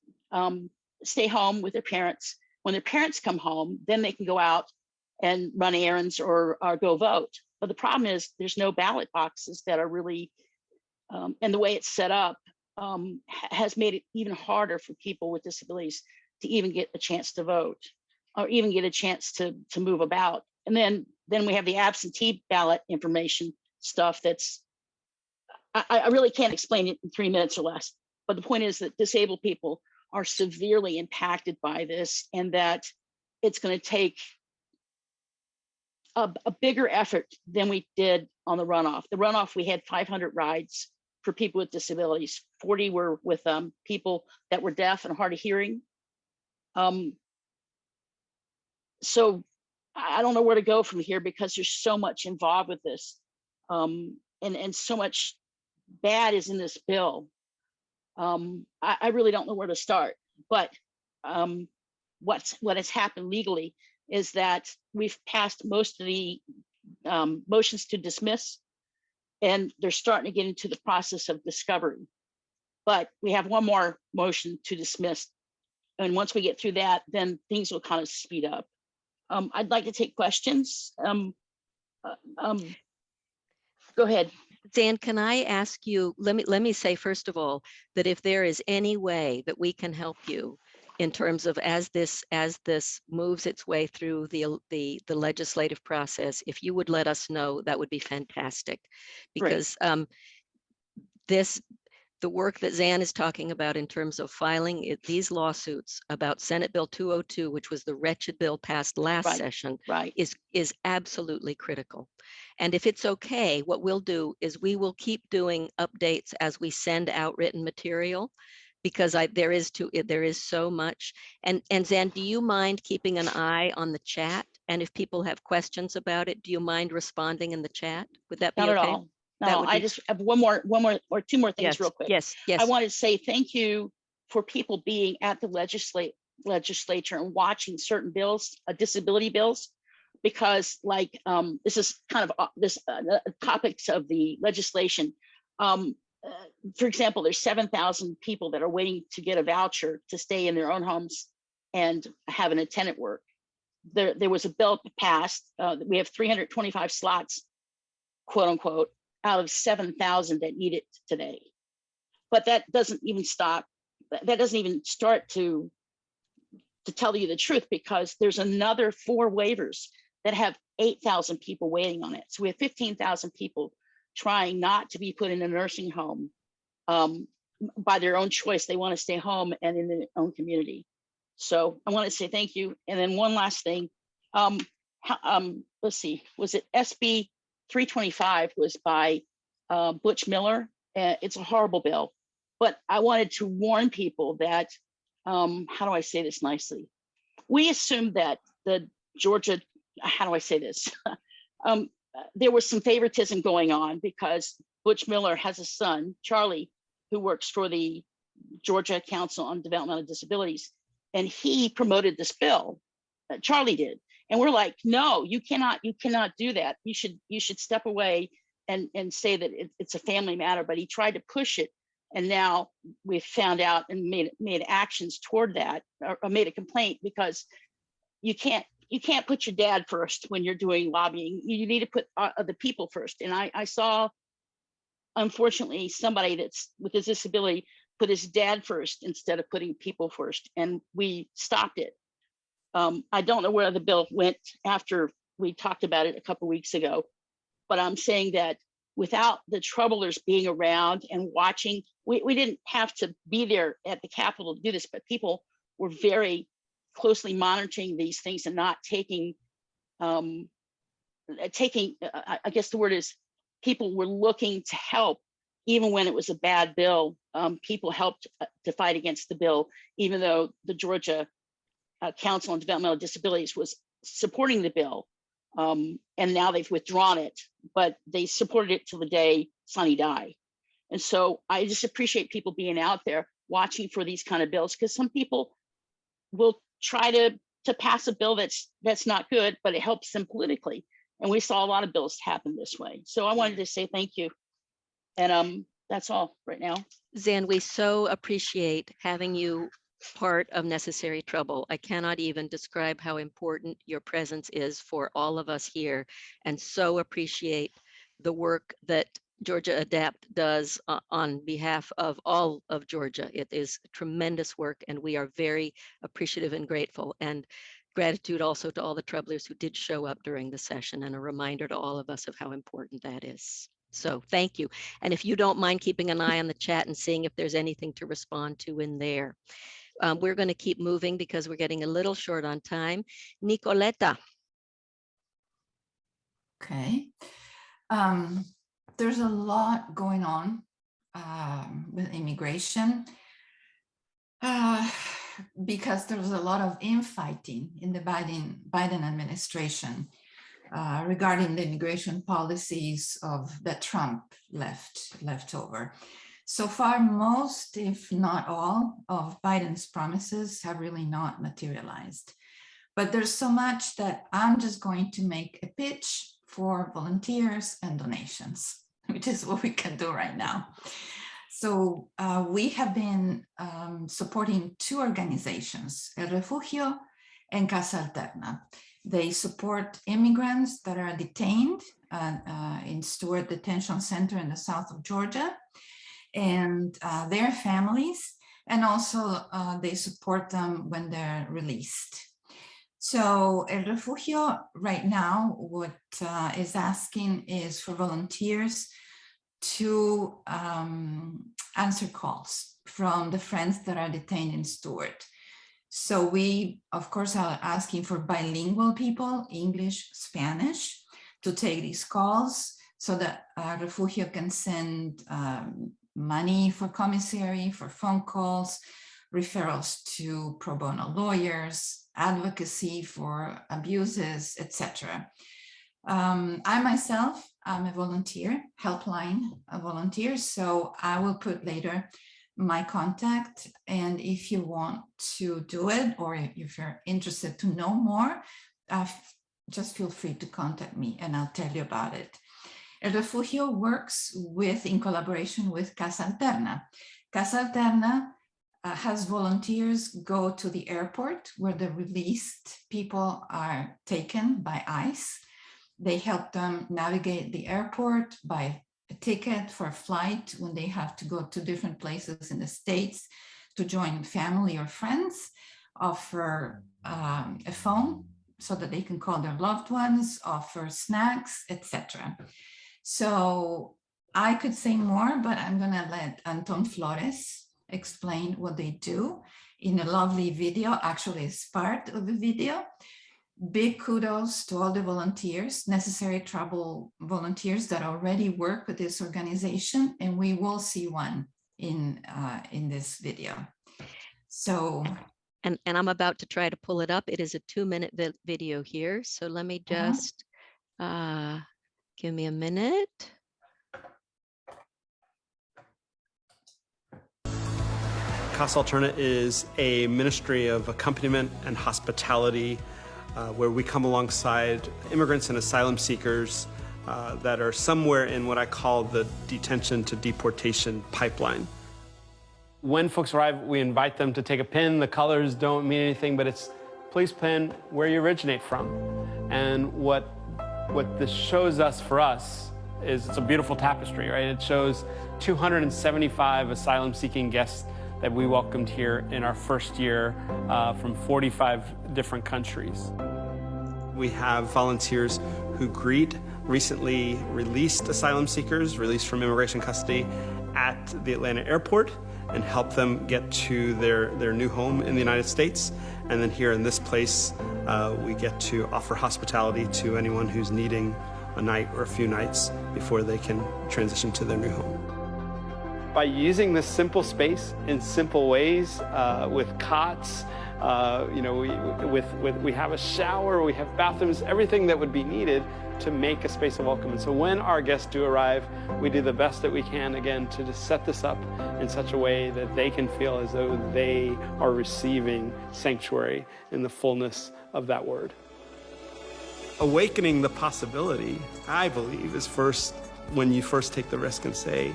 stay home with their parents. When their parents come home, then they can go out and run errands or go vote. But the problem is there's no ballot boxes that are really, and the way it's set up has made it even harder for people with disabilities to even get a chance to vote or even get a chance to move about. And then we have the absentee ballot information stuff that's, I really can't explain it in 3 minutes or less. But the point is that disabled people are severely impacted by this, and that it's going to take a bigger effort than we did on the runoff. The runoff, we had 500 rides for people with disabilities. 40 were with people that were deaf and hard of hearing. So I don't know where to go from here because there's so much involved with this, and so much bad is in this bill. I really don't know where to start, but what has happened legally is that we've passed most of the motions to dismiss, and they're starting to get into the process of discovery. But we have one more motion to dismiss, and once we get through that, then things will kind of speed up. I'd like to take questions. Go ahead. Dan, can I ask you, let me say, first of all, that if there is any way that we can help you in terms of as this moves its way through the legislative process, if you would let us know, that would be fantastic. Because the work that Zan is talking about in terms of filing these lawsuits about Senate Bill 202, which was the wretched bill passed last session, is absolutely critical. And if it's okay, what we'll do is we will keep doing updates as we send out written material, because there is so much. And Zan, do you mind keeping an eye on the chat? And if people have questions about it, do you mind responding in the chat? Would that be okay? Not at all. No, I just have one more or two more things real quick. Yes. I want to say thank you for people being at the legislature and watching certain bills, disability bills, because like this is kind of topics of the legislation. For example, there's 7,000 people that are waiting to get a voucher to stay in their own homes and have an attendant work. There was a bill passed. We have 325 slots, quote unquote, out of 7,000 that need it today. But that doesn't even stop. That doesn't even start to tell you the truth, because there's another 4 waivers that have 8,000 people waiting on it. So we have 15,000 people trying not to be put in a nursing home by their own choice. They want to stay home and in their own community. So I want to say thank you. And then one last thing. Let's see, was it SB 325 was by Butch Miller. It's a horrible bill, but I wanted to warn people that, how do I say this nicely? We assumed that the Georgia, how do I say this? There was some favoritism going on because Butch Miller has a son, Charlie, who works for the Georgia Council on Developmental Disabilities, and he promoted this bill. Charlie did. And we're like, no, you cannot do that. You should step away and say that it's a family matter. But he tried to push it, and now we've found out and made actions toward that, or made a complaint, because you can't put your dad first when you're doing lobbying. You need to put the people first. And I saw unfortunately, somebody that's with a disability put his dad first instead of putting people first, and we stopped it. I don't know where the bill went after we talked about it a couple weeks ago, but I'm saying that without the troublers being around and watching, we didn't have to be there at the Capitol to do this, but people were very closely monitoring these things and not taking, I guess the word is, people were looking to help even when it was a bad bill. People helped to fight against the bill, even though the Georgia Council on Developmental Disabilities was supporting the bill. And now they've withdrawn it, but they supported it till the day Sonny died. And so I just appreciate people being out there watching for these kind of bills, because some people will try to pass a bill that's not good, but it helps them politically. And we saw a lot of bills happen this way. So I wanted to say thank you. And that's all right now. Zan, we so appreciate having you part of Necessary Trouble. I cannot even describe how important your presence is for all of us here, and so appreciate the work that Georgia Adapt does on behalf of all of Georgia. It is tremendous work, and we are very appreciative and grateful. And gratitude also to all the troublers who did show up during the session, and a reminder to all of us of how important that is. So thank you. And if you don't mind keeping an eye on the chat and seeing if there's anything to respond to in there. We're going to keep moving because we're getting a little short on time. Nicoleta. Okay. There's a lot going on with immigration because there's a lot of infighting in the Biden administration regarding the immigration policies that Trump left over. So far, most, if not all, of Biden's promises have really not materialized. But there's so much that I'm just going to make a pitch for volunteers and donations, which is what we can do right now. So we have been supporting two organizations, El Refugio and Casa Alterna. They support immigrants that are detained in Stewart Detention Center in the south of Georgia, and their families, and also they support them when they're released. So El Refugio right now, what is asking is for volunteers to answer calls from the friends that are detained in Stewart. So we, of course, are asking for bilingual people, English, Spanish, to take these calls so that Refugio can send money for commissary, for phone calls, referrals to pro bono lawyers, advocacy for abuses, etc. I myself, I'm a volunteer, helpline volunteer, so I will put later my contact, and if you want to do it, or if you're interested to know more, just feel free to contact me and I'll tell you about it. El Refugio works in collaboration with Casa Alterna. Casa Alterna has volunteers go to the airport where the released people are taken by ICE. They help them navigate the airport, buy a ticket for a flight when they have to go to different places in the States to join family or friends, offer a phone so that they can call their loved ones, offer snacks, etc. So I could say more, but I'm going to let Anton Flores explain what they do in a lovely video. Actually, it's part of the video. Big kudos to all the volunteers, Necessary Trouble volunteers that already work with this organization, and we will see one in this video. So, and I'm about to try to pull it up. It is a 2-minute video here. So let me just give me a minute. Casa Alterna is a ministry of accompaniment and hospitality where we come alongside immigrants and asylum seekers that are somewhere in what I call the detention to deportation pipeline. When folks arrive, we invite them to take a pin. The colors don't mean anything, but it's please pin where you originate from. And what this shows us for us is it's a beautiful tapestry, right? It shows 275 asylum-seeking guests that we welcomed here in our first year from 45 different countries. We have volunteers who greet recently released asylum seekers, released from immigration custody at the Atlanta airport, and help them get to their new home in the United States. And then here in this place, we get to offer hospitality to anyone who's needing a night or a few nights before they can transition to their new home. By using this simple space in simple ways, with cots, we have a shower, we have bathrooms, everything that would be needed to make a space of welcome. And so when our guests do arrive, we do the best that we can, again, to just set this up in such a way that they can feel as though they are receiving sanctuary in the fullness of that word. Awakening the possibility, I believe, is first when you first take the risk and say,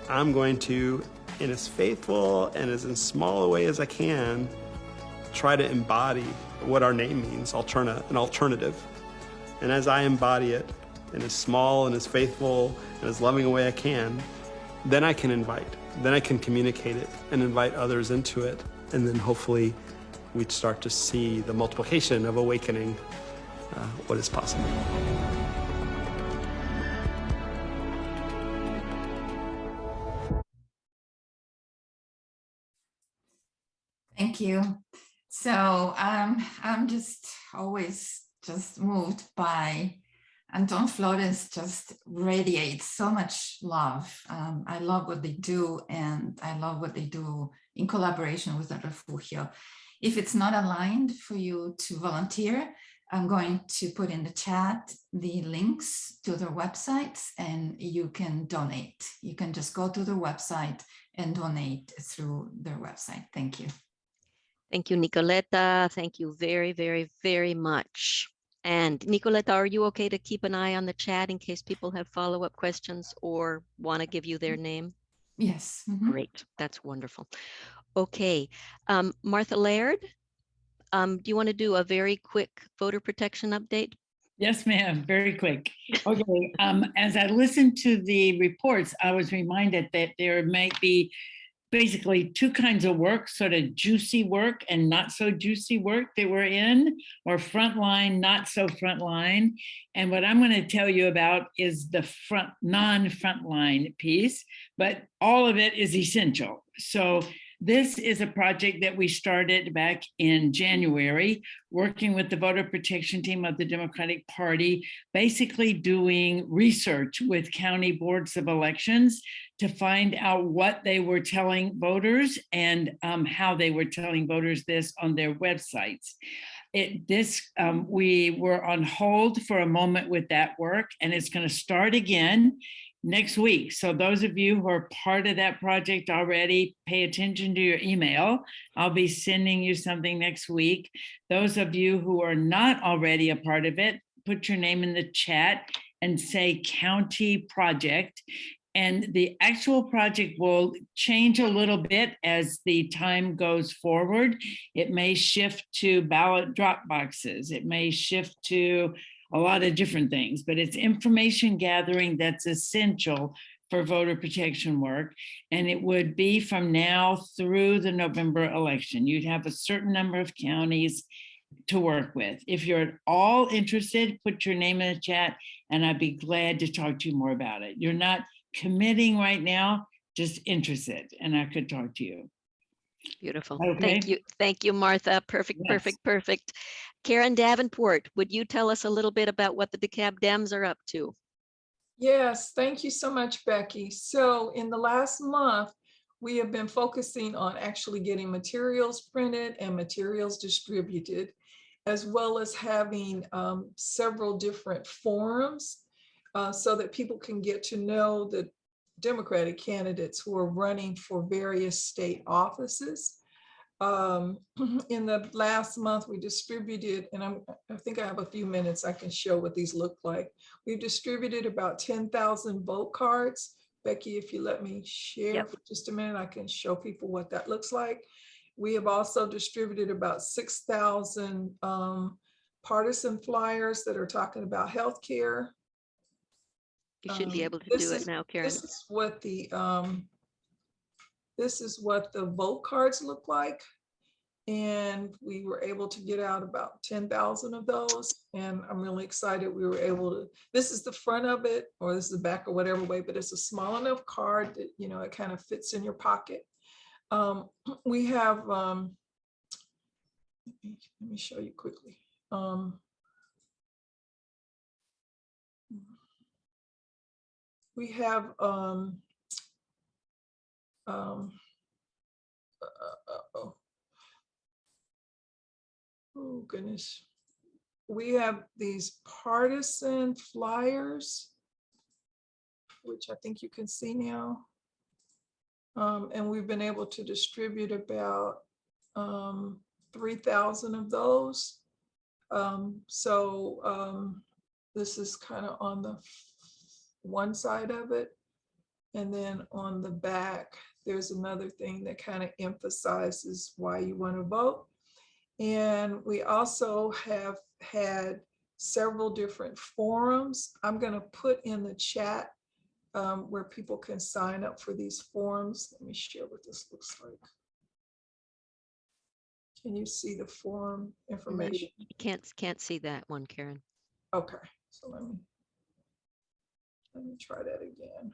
I'm going to, in as faithful and as in small a way as I can, try to embody what our name means, an alternative. And as I embody it in as small and as faithful and as loving a way I can, then I can invite, then I can communicate it and invite others into it. And then hopefully we'd start to see the multiplication of awakening what is possible. Thank you. So I'm just always just moved by Anton Flores. Just radiates so much love. I love what they do, and I love what they do in collaboration with the Refugio. If it's not aligned for you to volunteer, I'm going to put in the chat the links to their websites, and you can donate. You can just go to their website and donate through their website. Thank you. Thank you, Nicoleta. Thank you very, very, very much. And Nicoleta, are you okay to keep an eye on the chat in case people have follow-up questions or want to give you their name? Yes. Great. That's wonderful. Okay. Martha Laird, do you want to do a very quick voter protection update? Yes, ma'am. Very quick. Okay. As I listened to the reports, I was reminded that there might be basically two kinds of work, sort of juicy work and not so juicy work that we're in, or frontline, not so frontline. And what I'm going to tell you about is the non-frontline piece, but all of it is essential. So this is a project that we started back in January, working with the voter protection team of the Democratic Party, basically doing research with county boards of elections to find out what they were telling voters and how they were telling voters this on their websites. We were on hold for a moment with that work, and it's going to start again next week. So those of you who are part of that project already, pay attention to your email. I'll be sending you something next week. Those of you who are not already a part of it, put your name in the chat and say county project. And the actual project will change a little bit as the time goes forward. It may shift to ballot drop boxes. It may shift to a lot of different things, but it's information gathering that's essential for voter protection work. And it would be from now through the November election. You'd have a certain number of counties to work with. If you're at all interested, put your name in the chat and I'd be glad to talk to you more about it. You're not committing right now, just interested, and I could talk to you. Beautiful. Okay. Thank you. Thank you, Martha. Perfect, Yes. perfect. Karen Davenport, would you tell us a little bit about what the DeKalb Dems are up to? Yes, thank you so much, Becky. So in the last month, we have been focusing on actually getting materials printed and materials distributed, as well as having several different forums so that people can get to know the Democratic candidates who are running for various state offices. In the last month, we distributed, and I think I have a few minutes I can show what these look like. We've distributed about 10,000 vote cards. Becky, if you let me share for just a minute, I can show people what that looks like. We have also distributed about 6,000 partisan flyers that are talking about healthcare. You should be able to This do it is- now, Karen. This is what the vote cards look like. And we were able to get out about 10,000 of those. And I'm really excited we were able to, this is the front of it, or this is the back, or whatever way, but it's a small enough card that, you know, it kind of fits in your pocket. We have, let me show you quickly. We have, oh goodness. We have these partisan flyers, which I think you can see now. And we've been able to distribute about 3,000 of those. This is kind of on the one side of it. And then on the back, there's another thing that kind of emphasizes why you want to vote. And we also have had several different forums. I'm going to put in the chat where people can sign up for these forums. Let me share what this looks like. Can you see the forum information? You can't see that one, Karen. Okay, so let me try that again.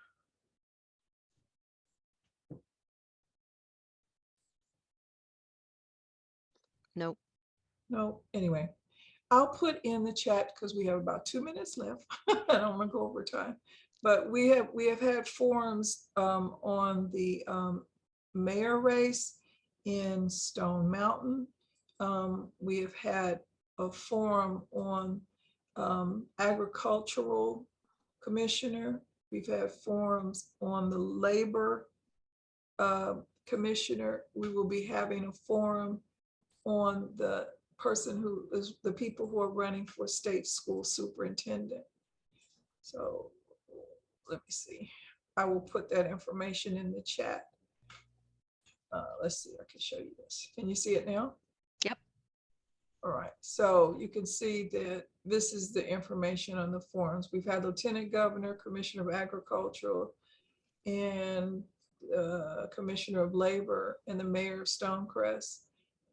Nope. No, anyway, I'll put in the chat because we have about 2 minutes left. I don't want to go over time, but we have had forums on the mayor race in Stone Mountain. We have had a forum on agricultural commissioner. We've had forums on the labor commissioner. We will be having a forum on the person who is the people who are running for state school superintendent. So let me see. I will put that information in the chat. Let's see, I can show you this. Can you see it now? Yep. All right, so you can see that this is the information on the forums. We've had Lieutenant Governor, Commissioner of Agriculture, and Commissioner of Labor, and the Mayor of Stonecrest.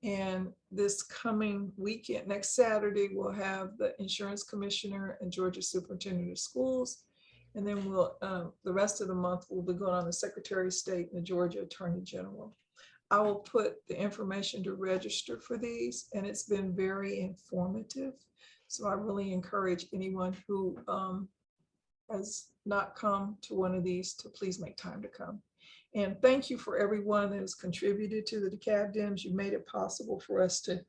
And this coming weekend, next Saturday, we'll have the Insurance Commissioner and Georgia Superintendent of Schools. And then we'll, the rest of the month, we'll be going on the Secretary of State and the Georgia Attorney General. I will put the information to register for these, and it's been very informative. So I really encourage anyone who has not come to one of these to please make time to come. And thank you for everyone that has contributed to the DeKalb Dems. You made it possible for us to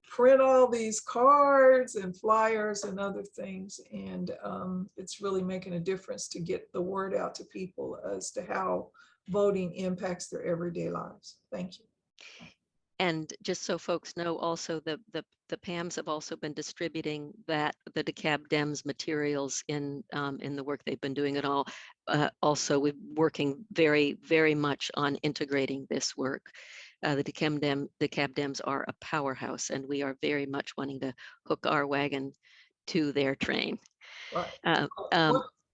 print all these cards and flyers and other things. And it's really making a difference to get the word out to people as to how voting impacts their everyday lives. Thank you. And just so folks know, also the PAMs have also been distributing the DeKalb Dems materials in the work they've been doing at all. Also, we're working very, very much on integrating this work. The DeKalb Dems are a powerhouse, and we are very much wanting to hook our wagon to their train. Right. I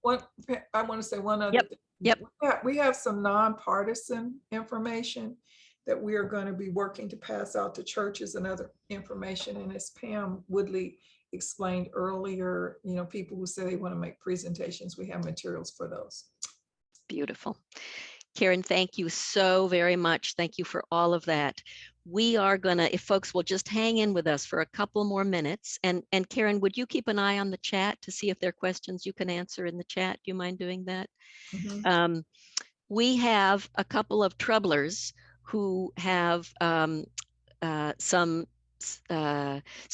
want to say one other thing. Yep. We have some nonpartisan information that we are going to be working to pass out to churches and other information. And as Pam Woodley explained earlier, you know, people who say they want to make presentations, we have materials for those. Beautiful. Karen, thank you so very much. Thank you for all of that. We are gonna, if folks will just hang in with us for a couple more minutes. And Karen, would you keep an eye on the chat to see if there are questions you can answer in the chat? Do you mind doing that? Mm-hmm. We have a couple of troublers who have some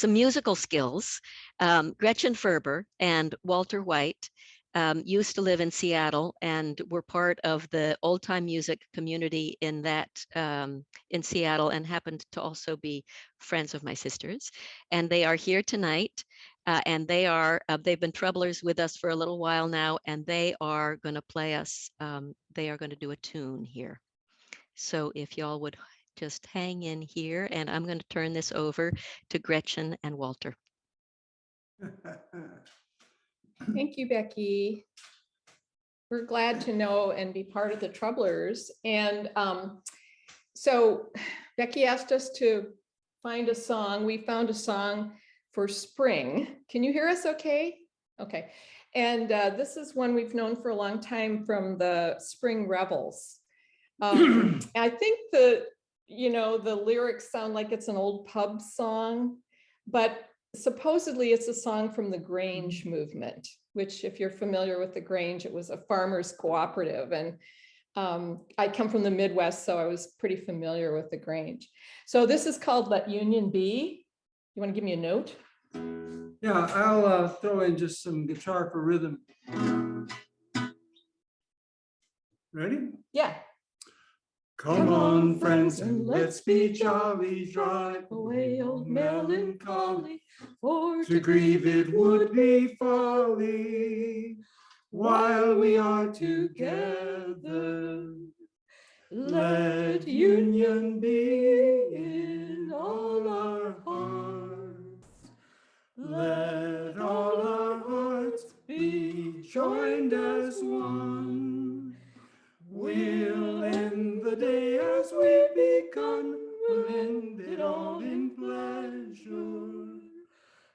musical skills. Gretchen Ferber and Walter White used to live in Seattle and were part of the old time music community in Seattle, and happened to also be friends of my sisters. And they are here tonight. And they've been troublers with us for a little while now, and they are going to play us, they are going to do a tune here. So if y'all would just hang in here, and I'm going to turn this over to Gretchen and Walter. Thank you, Becky. We're glad to know and be part of the Troublers. And so Becky asked us to find a song. We found a song for spring. Can you hear us okay? Okay. And this is one we've known for a long time from the Spring Revels. I think the lyrics sound like it's an old pub song, but supposedly it's a song from the Grange movement, which if you're familiar with the Grange, it was a farmers cooperative. And I come from the Midwest, so I was pretty familiar with the Grange. So this is called Let Union Be. You want to give me a note? Yeah, I'll throw in just some guitar for rhythm. Ready? Yeah. Come on, friends, and let's be jolly, drive away old melancholy, for to grieve it would be folly while we are together. Let union be in all our hearts. Let all our hearts be joined as one. We'll end the day as we've begun. We'll end it all in pleasure.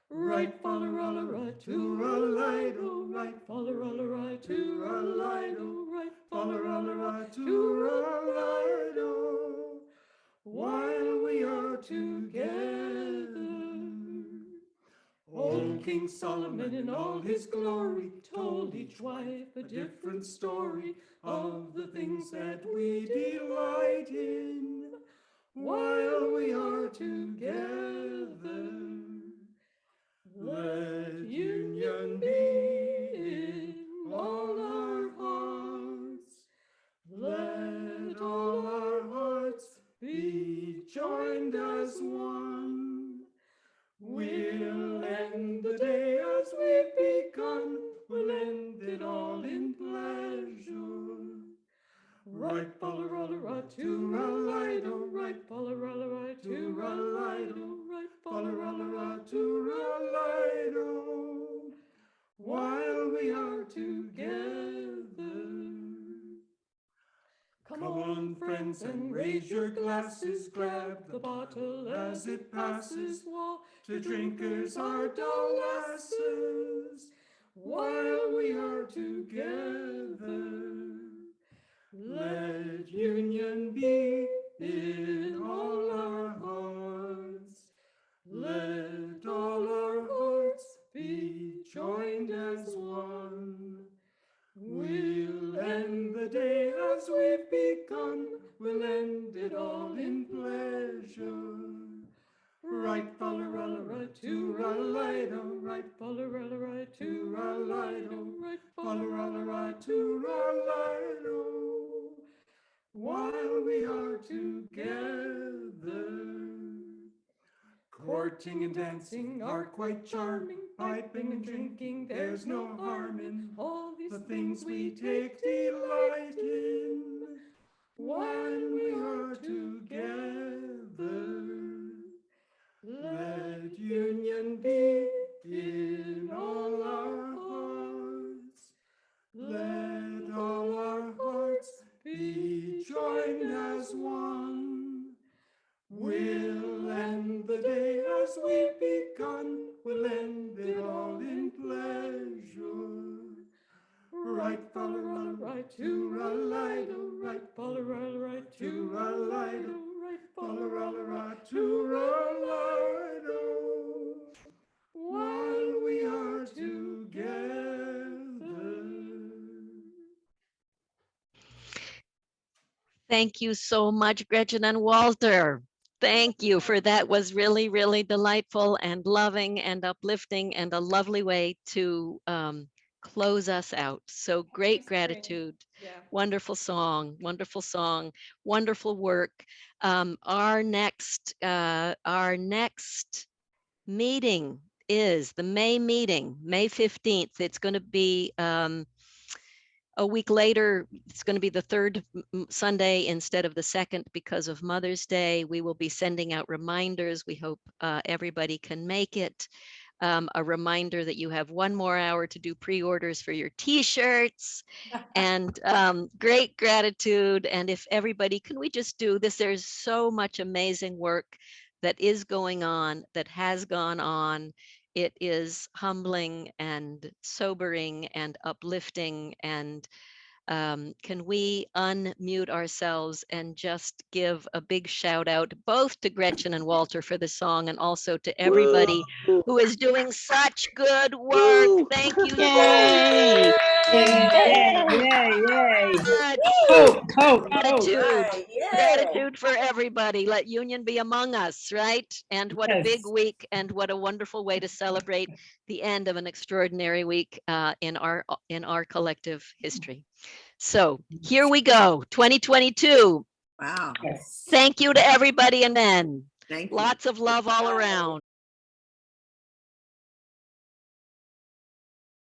Right, fa-la-ra-la-ra, to-ra-la-li-do, right, fa-la-ra-la-ra, to-ra-la-li-do, right, fa-la-ra-la-ra, to-ra-la-li-do, while we are together. Old King Solomon in all his glory told each wife a different story of the things that we delight in while we are together. Let union be in all our hearts. Let all our hearts be joined as one. We'll end the day as we've begun. We'll end it all in pleasure. Right, fa-la-ra-la-ra, to-ra-la-li-do, right, fa-la-ra-la-ra, to-ra-la-li-do, right, fa-la-ra-la-ra, to-ra-la-li-do, while we are together. Come on, friends, and raise your glasses, grab the bottle as it passes, to drinkers our dull asses, while we are together. Let union be in all our hearts. Let all our hearts be joined as one. We'll end the day as we've begun. We'll end it all in pleasure. Right, fa-la-ra-la-ra, to-ra-la-li-do, right, fa-la-ra-la-ra, to-ra-la-li-do, right, fa-la-ra-la-ra, to-ra-la-li-do, while we are together. Courting and dancing are quite charming, piping and drinking, there's no harm in all the things we take delight in when we are together. Let union be in all our hearts. Let all our hearts be joined as one. We'll end the day as we've begun. We'll end it all in pleasure. Right, fa-la-ra-la-ra, to-ra-la-li-do, right, fa-la-ra-la-ra, to-ra-la-li-do, right, fa-la-ra-la-ra, to-ra-la-li-do, while we are together. Thank you so much, Gretchen and Walter. Thank you for that. Was really, really delightful and loving and uplifting and a lovely way to close us out. So great gratitude. Yeah. Wonderful song, wonderful work. Our next meeting is the May meeting, May 15th. It's going to be a week later. It's going to be the third Sunday instead of the second because of Mother's Day. We will be sending out reminders. We hope everybody can make it. a reminder that you have 1 more hour to do pre-orders for your t-shirts, and great gratitude. And if everybody, can we just do this? There's so much amazing work that is going on, that has gone on. It is humbling and sobering and uplifting. And can we unmute ourselves and just give a big shout out both to Gretchen and Walter for the song, and also to everybody who is doing such good work. Thank you so much. Gratitude for everybody. Let union be among us, right? And what a big week, and what a wonderful way to celebrate the end of an extraordinary week in our collective history. So here we go, 2022. Wow. Thank you to everybody, and then Thank you. lots of love all around.